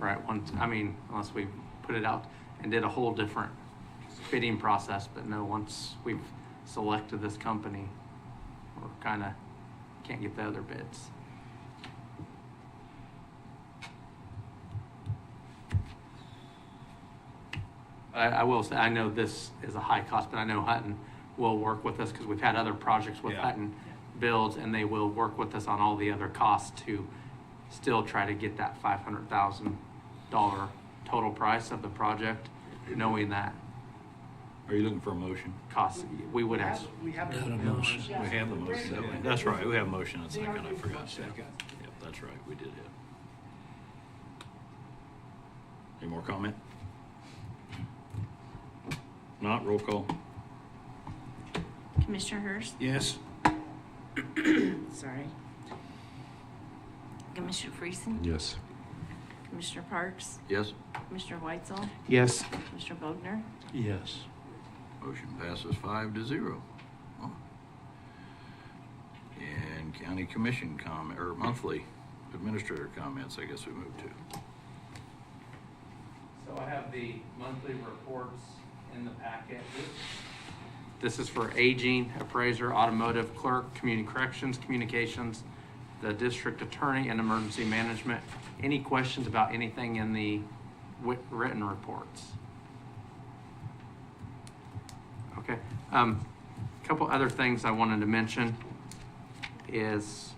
Right, unless we put it out and did a whole different bidding process, but no, once we've selected this company, we're kind of can't get the other bids. I will say, I know this is a high cost, but I know Hutton will work with us because we've had other projects with Hutton builds, and they will work with us on all the other costs to still try to get that $500,000 total price of the project, knowing that Are you looking for a motion? costs, we would have. We have Got a motion. We have the motion. That's right, we have a motion and second, I forgot. Yep, that's right, we did have. Any more comment? Not, roll call. Commissioner Hurst? Yes. Sorry. Commissioner Friesen? Yes. Commissioner Parks? Yes? Commissioner Weitzel? Yes. Commissioner Bogner? Yes. Motion passes 5-0. Oh. And county commission comment, or monthly administrator comments, I guess we move to. So I have the monthly reports in the packet. This is for aging, appraiser, automotive clerk, community corrections, communications, the district attorney, and emergency management. Any questions about anything in the written reports? Okay. A couple other things I wanted to mention is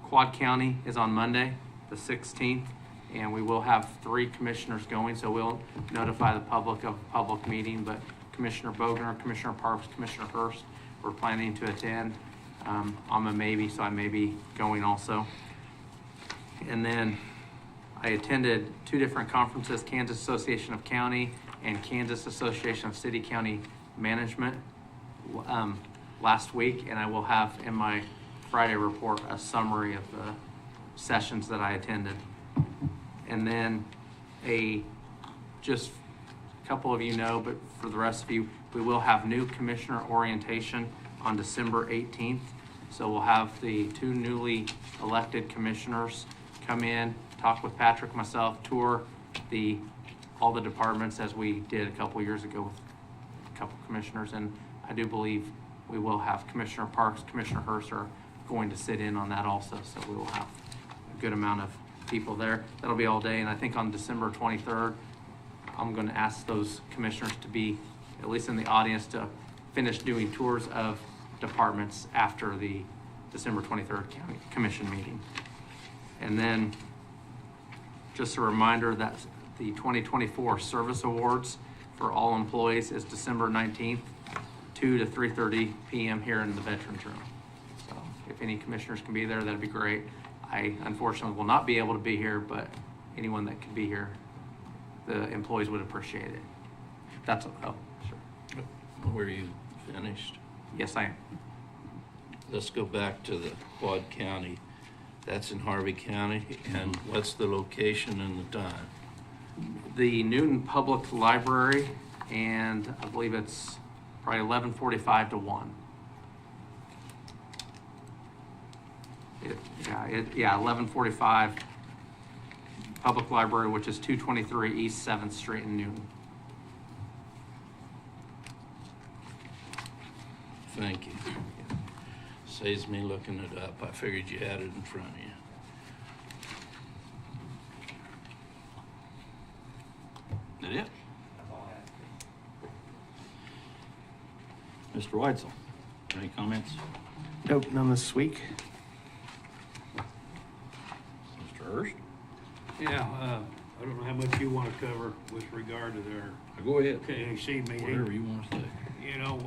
Quad County is on Monday, the 16th, and we will have 3 commissioners going, so we'll notify the public of a public meeting, but Commissioner Bogner, Commissioner Parks, Commissioner Hurst, we're planning to attend. I'm a maybe, so I may be going also. And then I attended 2 different conferences, Kansas Association of County and Kansas Association of City County Management last week, and I will have in my Friday report a summary of the sessions that I attended. And then just a couple of you know, but for the rest of you, we will have new commissioner orientation on December 18th. So we'll have the 2 newly elected commissioners come in, talk with Patrick, myself, tour all the departments as we did a couple years ago with a couple commissioners. And I do believe we will have Commissioner Parks, Commissioner Hurst are going to sit in on that also. So we will have a good amount of people there. That'll be all day. And I think on December 23rd, I'm going to ask those commissioners to be at least in the audience to finish doing tours of departments after the December 23rd county commission meeting. And then just a reminder that the 2024 service awards for all employees is December 19th, 2 to 3:30 p.m. here in the Veterans Room. So if any commissioners can be there, that'd be great. I unfortunately will not be able to be here, but anyone that could be here, the employees would appreciate it. That's, oh, sure. Were you finished? Yes, I am. Let's go back to the Quad County. That's in Harvey County, and what's the location and the time? The Newton Public Library, and I believe it's probably 11:45 to 1. 11:45. Public Library, which is 223 East 7th Street in Newton. Thank you. Saves me looking it up. I figured you had it in front of you. That it? Mr. Weitzel, any comments? Nope, none this week. Mr. Hurst? Yeah, I don't know how much you want to cover with regard to their Go ahead. KAC meeting. Whatever you want to say. You know,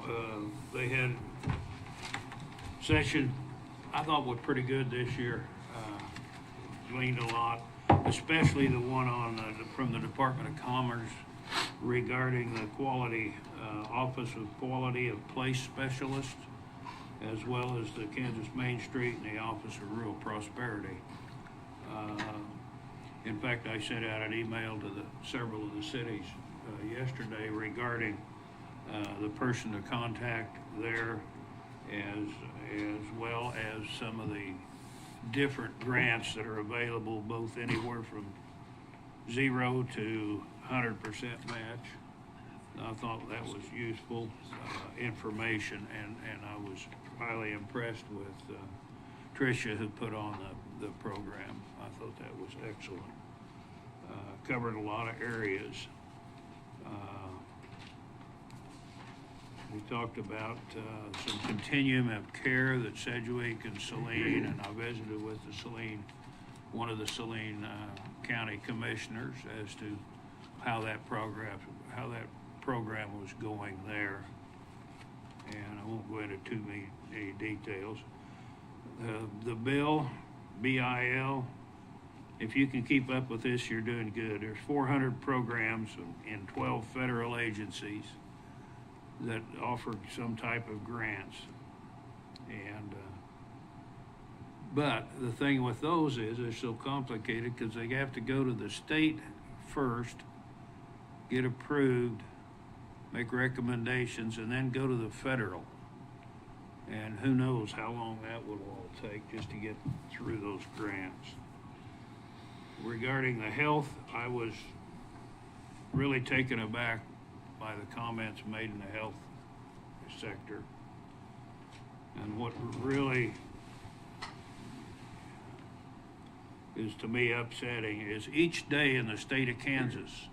they had session, I thought was pretty good this year. Gleaned a lot, especially the one on from the Department of Commerce regarding the quality, Office of Quality of Place Specialist, as well as the Kansas Main Street and the Office of Rural Prosperity. In fact, I sent out an email to several of the cities yesterday regarding the person to contact there, as well as some of the different grants that are available, both anywhere from 0 to 100% match. I thought that was useful information, and I was highly impressed with Tricia, who put on the program. I thought that was excellent. Covered a lot of areas. We talked about some continuum of care that Sedgwick and Saline, and I visited with one of the Saline County commissioners as to how that program was going there. And I won't go into too many details. The bill, BIL, if you can keep up with this, you're doing good. There's 400 programs in 12 federal agencies that offer some type of grants. And but the thing with those is they're so complicated because they have to go to the state first, get approved, make recommendations, and then go to the federal. And who knows how long that will all take just to get through those grants. Regarding the health, I was really taken aback by the comments made in the health sector. And what really is to me upsetting is each day in the state of Kansas,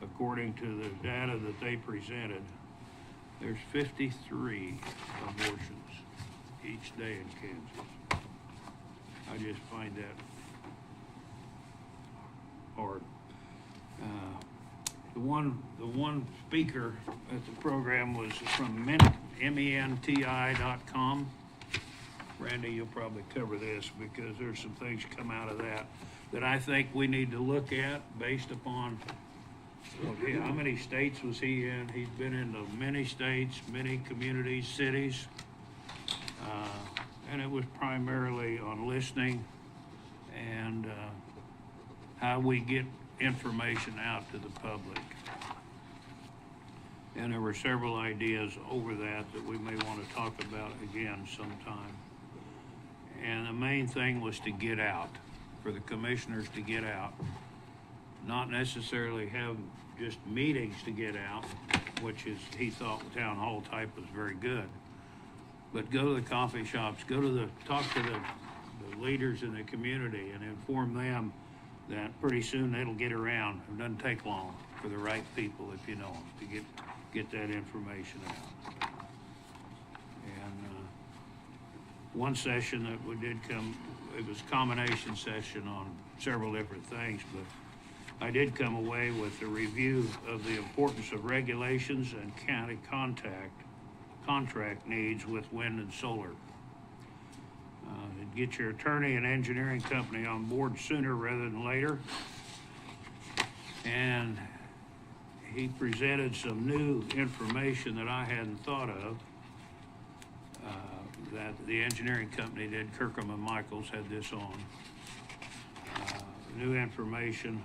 according to the data that they presented, there's 53 abortions each day in Kansas. I just find that hard. The one speaker at the program was from menti.com. Randy, you'll probably cover this because there's some things come out of that I think we need to look at based upon how many states was he in? He's been into many states, many communities, cities, and it was primarily on listening and how we get information out to the public. And there were several ideas over that we may want to talk about again sometime. And the main thing was to get out, for the commissioners to get out, not necessarily have just meetings to get out, which is, he thought town hall type was very good, but go to the coffee shops, talk to the leaders in the community and inform them that pretty soon it'll get around. It doesn't take long for the right people, if you know them, to get that information out. And one session that we did come, it was a combination session on several different things, but I did come away with a review of the importance of regulations and county contract needs with wind and solar. Get your attorney and engineering company on board sooner rather than later. And he presented some new information that I hadn't thought of, that the engineering company did. Kirkham and Michaels had this on. New information,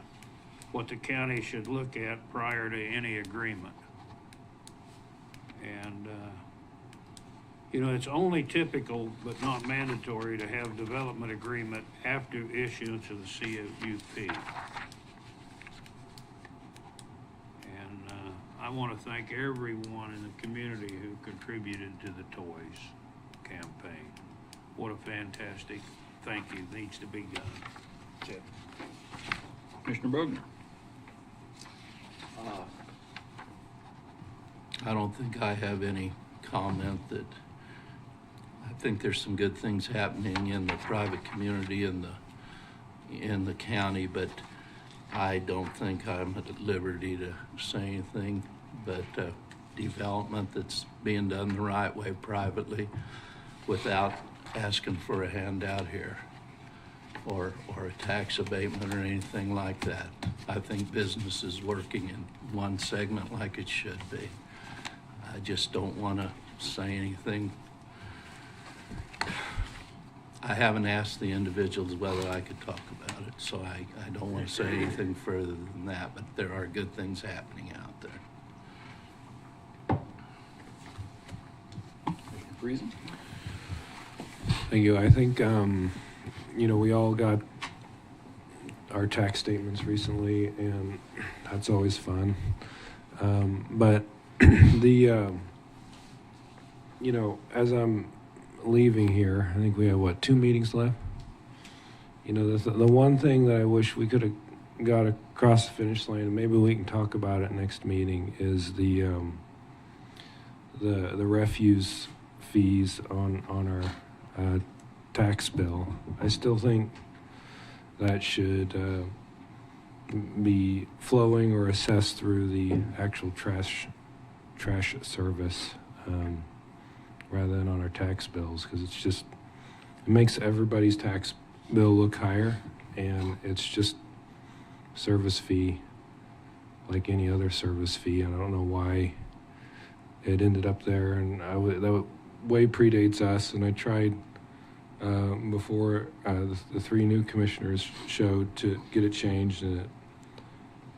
what the county should look at prior to any agreement. And, it's only typical but not mandatory to have development agreement after issuance of the CUP. And I want to thank everyone in the community who contributed to the Toys campaign. What a fantastic thank you needs to be done. That's it. Commissioner Bogner. I don't think I have any comment. That I think there's some good things happening in the private community in the county, but I don't think I'm at liberty to say anything. But development that's being done the right way privately without asking for a handout here or a tax abatement or anything like that. I think business is working in one segment like it should be. I just don't want to say anything. I haven't asked the individuals whether I could talk about it, so I don't want to say anything further than that, but there are good things happening out there. Commissioner Friesen. Thank you. I think, we all got our tax statements recently, and that's always fun. But as I'm leaving here, I think we have, 2 meetings left? The one thing that I wish we could have got across the finish line, and maybe we can talk about it next meeting, is the refuse fees on our tax bill. I still think that should be flowing or assessed through the actual trash service rather than on our tax bills, because it makes everybody's tax bill look higher, and it's just service fee like any other service fee, and I don't know why it ended up there. And that way predates us, and I tried before the 3 new commissioners showed to get it changed, and it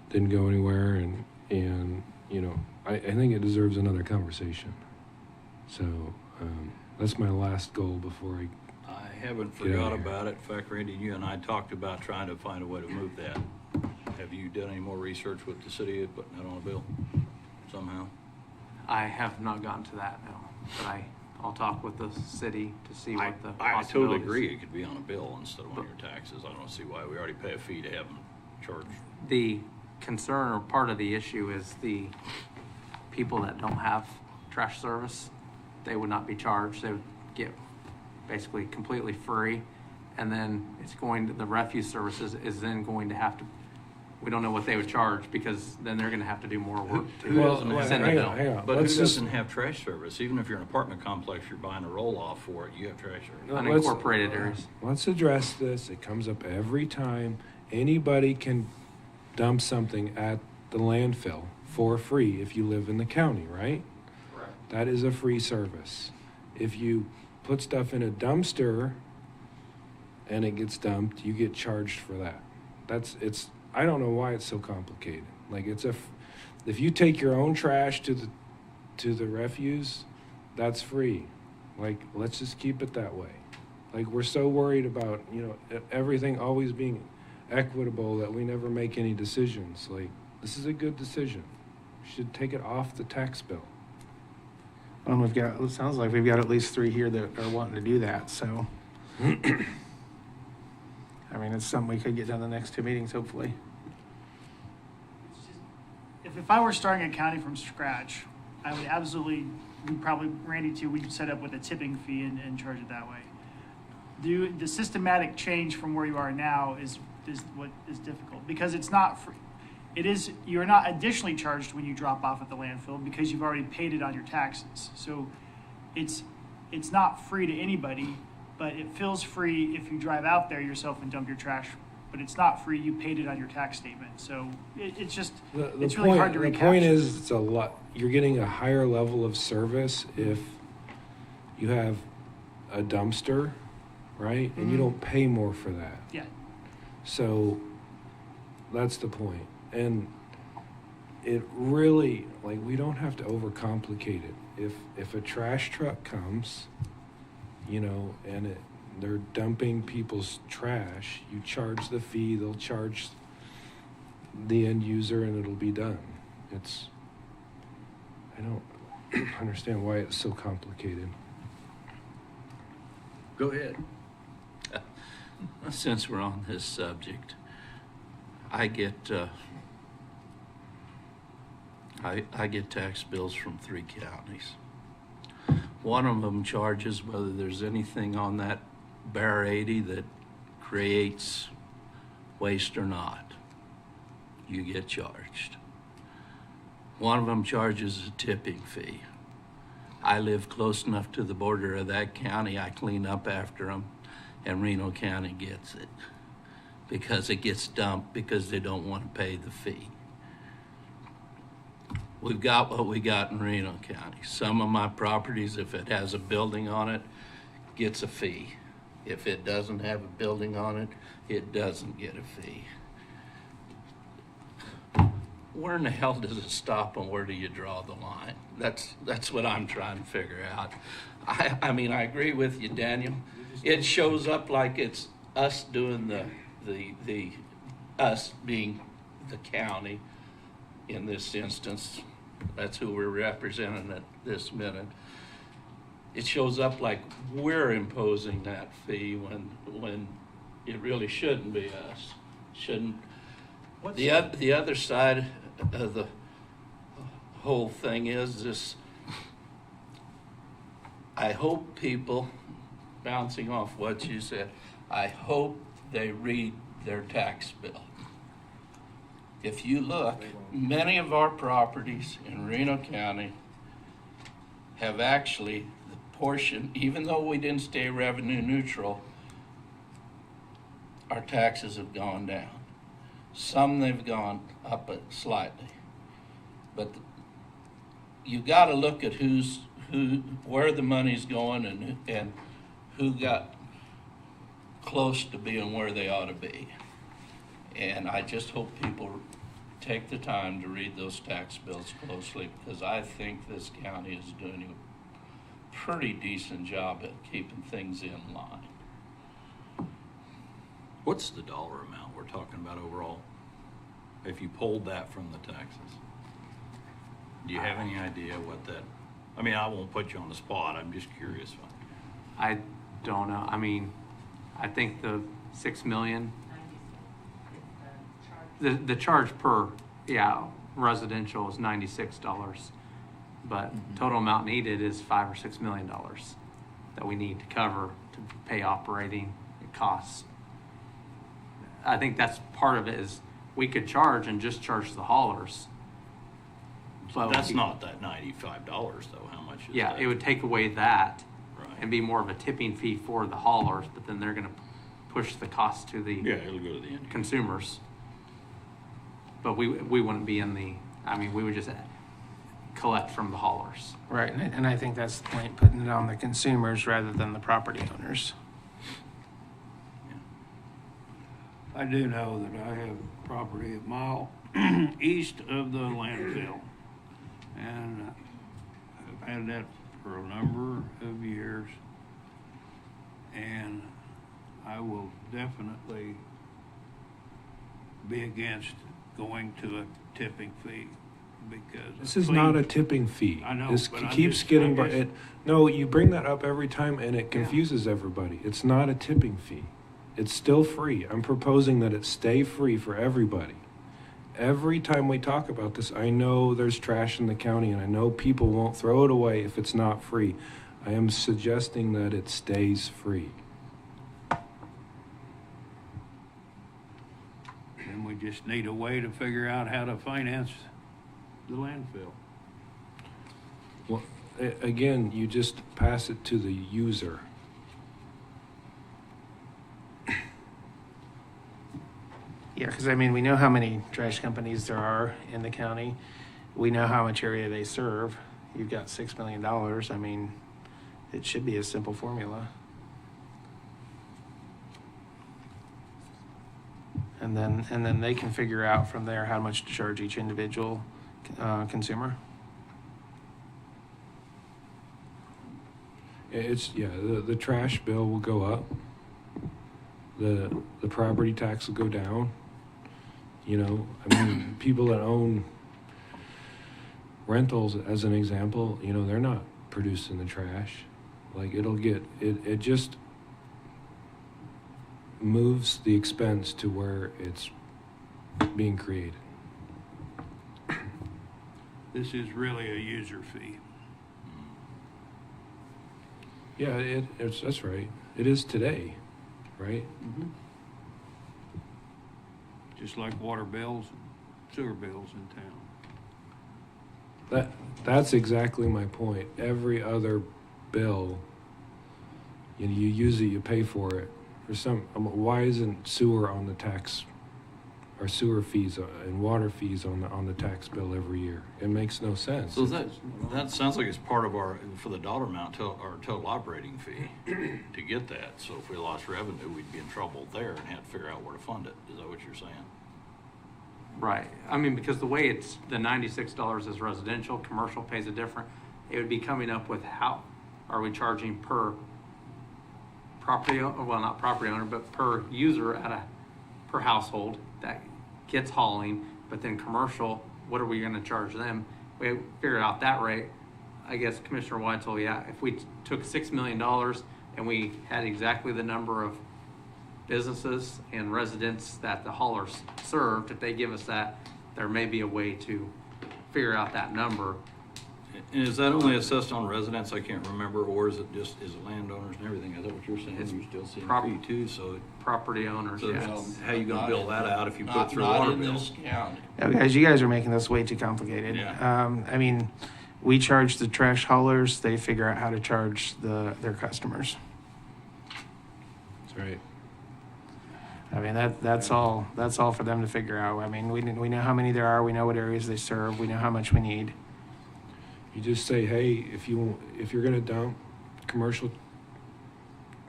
didn't go anywhere. And I think it deserves another conversation. So that's my last goal before I haven't Get out forgot of here. about it. In fact, Randy, you and I talked about trying to find a way to move that. Have you done any more research with the city of putting that on a bill somehow? I have not gotten to that now, but I'll talk with the city to see what the I totally possibilities. agree. It could be on a bill instead of on your taxes. I don't see why we already pay a fee to have them charged. The concern or part of the issue is the people that don't have trash service, they would not be charged. They would get basically completely free. And then the refuse services is then going to have to, we don't know what they would charge because then they're going to have to do more work to Well, send the hang bill. on, hang on. But Let's who just- doesn't have trash service? Even if you're an apartment complex, you're buying a roll-off for it, you have trash service. Let's- Unincorporated areas. Let's address this. It comes up every time. Anybody can dump something at the landfill for free if you live in the county, right? Correct. That is a free service. If you put stuff in a dumpster and it gets dumped, you get charged for that. I don't know why it's so complicated. Like if you take your own trash to the refuse, that's free. Like, let's just keep it that way. Like, we're so worried about, everything always being equitable that we never make any decisions. Like, this is a good decision. We should take it off the tax bill. And it sounds like we've got at least 3 here that are wanting to do that, so. I mean, it's something we could get done the next 2 meetings, hopefully. If I were starting a county from scratch, I would absolutely, Randy too, we'd set up with a tipping fee and charge it that way. The systematic change from where you are now is what is difficult, because it's not free. You're not additionally charged when you drop off at the landfill because you've already paid it on your taxes. So it's not free to anybody, but it feels free if you drive out there yourself and dump your trash. But it's not free, you paid it on your tax statement. So it's just, it's really hard to The recapture. point is, it's a lot. You're getting a higher level of service if you have a dumpster, right? And you don't pay more for that. Yeah. So that's the point. And it really, we don't have to overcomplicate it. If a trash truck comes, and they're dumping people's trash, you charge the fee, they'll charge the end user, and it'll be done. I don't understand why it's so complicated. Go ahead. Since we're on this subject, I get tax bills from 3 counties. One of them charges whether there's anything on that Bear 80 that creates waste or not. You get charged. One of them charges a tipping fee. I live close enough to the border of that county, I clean up after them, and Reno County gets it because it gets dumped because they don't want to pay the fee. We've got what we got in Reno County. Some of my properties, if it has a building on it, gets a fee. If it doesn't have a building on it, it doesn't get a fee. Where in the hell does it stop and where do you draw the line? That's what I'm trying to figure out. I mean, I agree with you, Daniel. It shows up like it's us doing us being the county in this instance. That's who we're representing at this minute. It shows up like we're imposing that fee when it really shouldn't be us. Shouldn't. The other side of the whole thing is this. I hope people, bouncing off what you said, I hope they read their tax bill. If you look, many of our properties in Reno County have actually the portion, even though we didn't stay revenue neutral, our taxes have gone down. Some they've gone up slightly. But you got to look at where the money's going and who got close to being where they ought to be. And I just hope people take the time to read those tax bills closely, because I think this county is doing a pretty decent job at keeping things in line. What's the dollar amount we're talking about overall? If you pulled that from the taxes? Do you have any idea what that, I mean, I won't put you on the spot, I'm just curious. I don't know. I mean, I think the 6 million, the charge per, residential is $96, but total amount needed is $5 or $6 million that we need to cover to pay operating costs. I think that's part of it, is we could charge and just charge the haulers. But That's not that $95 though, how much is that? it would take away that Right. and be more of a tipping fee for the haulers, but then they're gonna push the cost to the Yeah, it'll go to the end. consumers. But we wouldn't be in the, I mean, we would just collect from the haulers. Right, and I think that's the point, putting it on the consumers rather than the property owners. I do know that I have property a mile east of the landfill. And I've had that for a number of years. And I will definitely be against going to a tipping fee, because. This is not a tipping fee. I know, This but I'm keeps just- getting, I but guess- it, no, you bring that up every time and it confuses everybody. It's not a tipping fee. It's still free. I'm proposing that it stay free for everybody. Every time we talk about this, I know there's trash in the county and I know people won't throw it away if it's not free. I am suggesting that it stays free. And we just need a way to figure out how to finance the landfill. Well, again, you just pass it to the user. Yeah, because I mean, we know how many trash companies there are in the county. We know how much area they serve. You've got $6 million. I mean, it should be a simple formula. And then they can figure out from there how much to charge each individual consumer. The trash bill will go up. The property tax will go down. You know, I mean, people that own rentals, as an example, you know, they're not producing the trash. Like, it just moves the expense to where it's being created. This is really a user fee. Yeah, that's right. It is today, right? Just like water bills, sewer bills in town. That's exactly my point. Every other bill, you use it, you pay for it. For some, why isn't sewer on the tax, or sewer fees and water fees on the tax bill every year? It makes no sense. So that sounds like it's part of for the dollar amount, our total operating fee to get that. So if we lost revenue, we'd be in trouble there and have to figure out where to fund it. Is that what you're saying? Right. I mean, because the way it's, the $96 is residential, commercial pays a different, it would be coming up with how are we charging per property, well, not property owner, but per user per household that gets hauling, but then commercial, what are we gonna charge them? We figured out that rate. I guess Commissioner Whitehall, if we took $6 million and we had exactly the number of businesses and residents that the haulers served, if they give us that, there may be a way to figure out that number. And is that only assessed on residents? I can't remember, or is it landowners and everything? Is that what you're saying? It's You're still seeing prop- fee too, so Property owners, yes. how you gonna bill that out if you put it through a Not water in bill? this county. Yeah, guys, you guys are making this way too complicated. Yeah. I mean, we charge the trash haulers. They figure out how to charge their customers. That's right. I mean, that's all for them to figure out. I mean, we know how many there are. We know what areas they serve. We know how much we need. You just say, hey, if you're gonna dump commercial,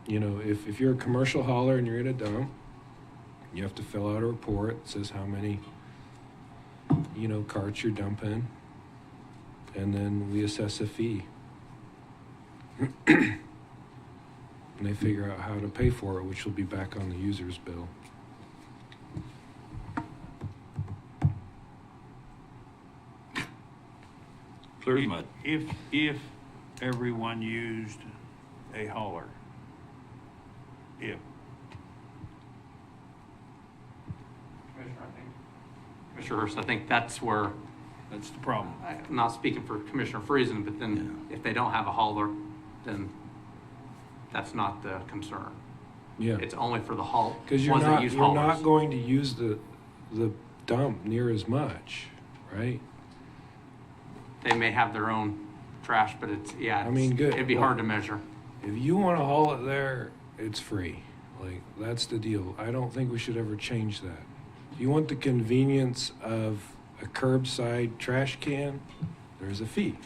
you know, if you're a commercial hauler and you're gonna dump, you have to fill out a report that says how many carts you're dumping, and then we assess a fee. And they figure out how to pay for it, which will be back on the user's bill. Clear as mud. If everyone used a hauler, if, Commissioner Hurst, I think that's where, that's the problem. I'm not speaking for Commissioner Friesen, but then if they don't have a hauler, then that's not the concern. Yeah. It's only for the haul, Because ones that use you're haulers. not going to use the dump near as much, right? They may have their own trash, but I mean, good. It'd be hard to measure. If you want to haul it there, it's free. Like, that's the deal. I don't think we should ever change that. If you want the convenience of a curbside trash can, there's a fee.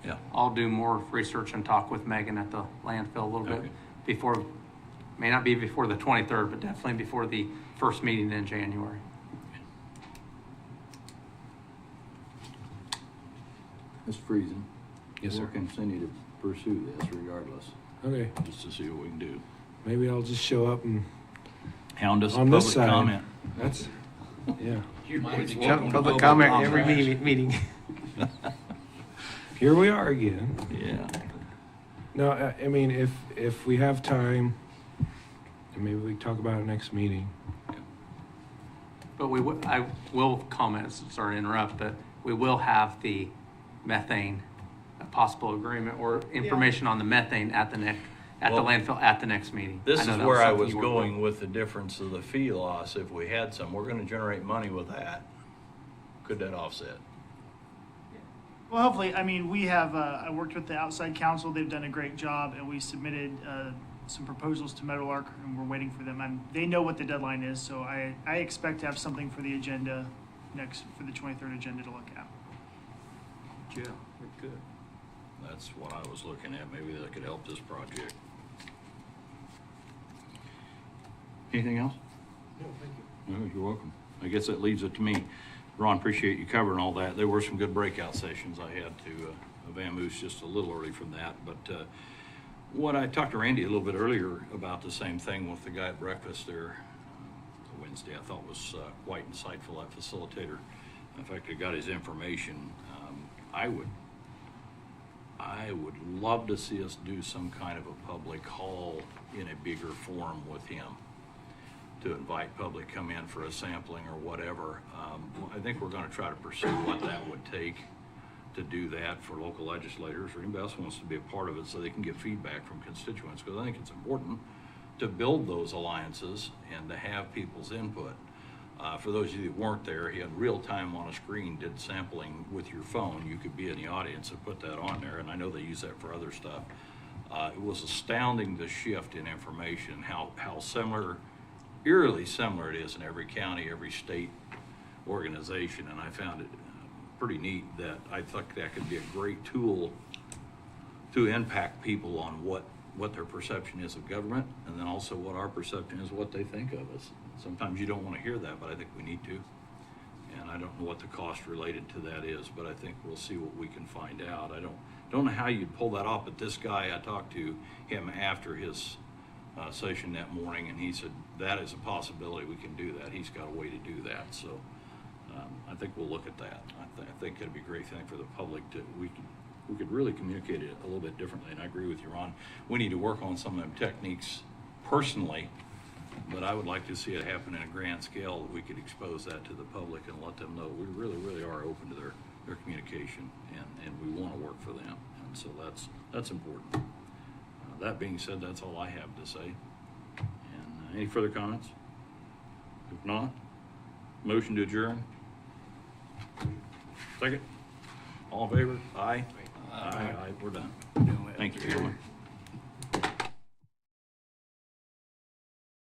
Yeah. I'll do more research and talk with Megan at the landfill a little bit Okay. before, may not be before the 23rd, but definitely before the first meeting in January. Ms. Friesen. Yes, sir. We'll continue to pursue this regardless, Okay, just to see what we can do. maybe I'll just show up and Hound us on with this public side. comment. That's, yeah. Public comment every meeting. Here we are again. Yeah. No, I mean, if we have time, and maybe we can talk about it next meeting. But I will comment, sorry to interrupt, but we will have the methane, a possible agreement or information on the methane at the Well, landfill at the next meeting. This I know is that where I something was you were going with the difference of the fee loss. If we had some, we're gonna generate money with that. Could that offset? Well, hopefully, I mean, we have, I worked with the outside council, they've done a great job, and we submitted some proposals to Meadowlark, and we're waiting for them. They know what the deadline is, so I expect to have something for the agenda for the 23rd agenda to look at. Yeah, we're good. That's what I was looking at. Maybe that could help this project. Anything else? No, thank you. No, you're welcome. I guess that leaves it to me. Ron, appreciate you covering all that. There were some good breakout sessions I had to vamoose just a little early from that. But what I talked to Randy a little bit earlier about the same thing with the guy at breakfast there Wednesday, I thought was quite insightful, that facilitator. In fact, I got his information. I would love to see us do some kind of a public hall in a bigger forum with him, to invite public come in for a sampling or whatever. I think we're going to try to pursue what that would take to do that for local legislators or anybody else who wants to be a part of it, so they can get feedback from constituents, because I think it's important to build those alliances and to have people's input. For those of you that weren't there, he had real time on a screen, did sampling with your phone. You could be in the audience and put that on there, and I know they use that for other stuff. It was astounding, the shift in information, how similar, eerily similar it is in every county, every state organization, and I found it pretty neat that I thought that could be a great tool to impact people on what their perception is of government, and then also what our perception is, what they think of us. Sometimes you don't want to hear that, but I think we need to. And I don't know what the cost related to that is, but I think we'll see what we can find out. I don't know how you'd pull that off, but this guy, I talked to him after his session that morning, and he said that is a possibility. We can do that. He's got a way to do that. So I think we'll look at that. I think it'd be a great thing for the public to, we could really communicate it a little bit differently. And I agree with you, Ron. We need to work on some of them techniques personally, but I would like to see it happen in a grand scale, that we could expose that to the public and let them know we really, really are open to their communication, and we want to work for them. And so that's important. That being said, that's all I have to say. And any further comments? If not, motion to adjourn. Second. All in favor? Aye. Aye. We're done. Thank you, everyone.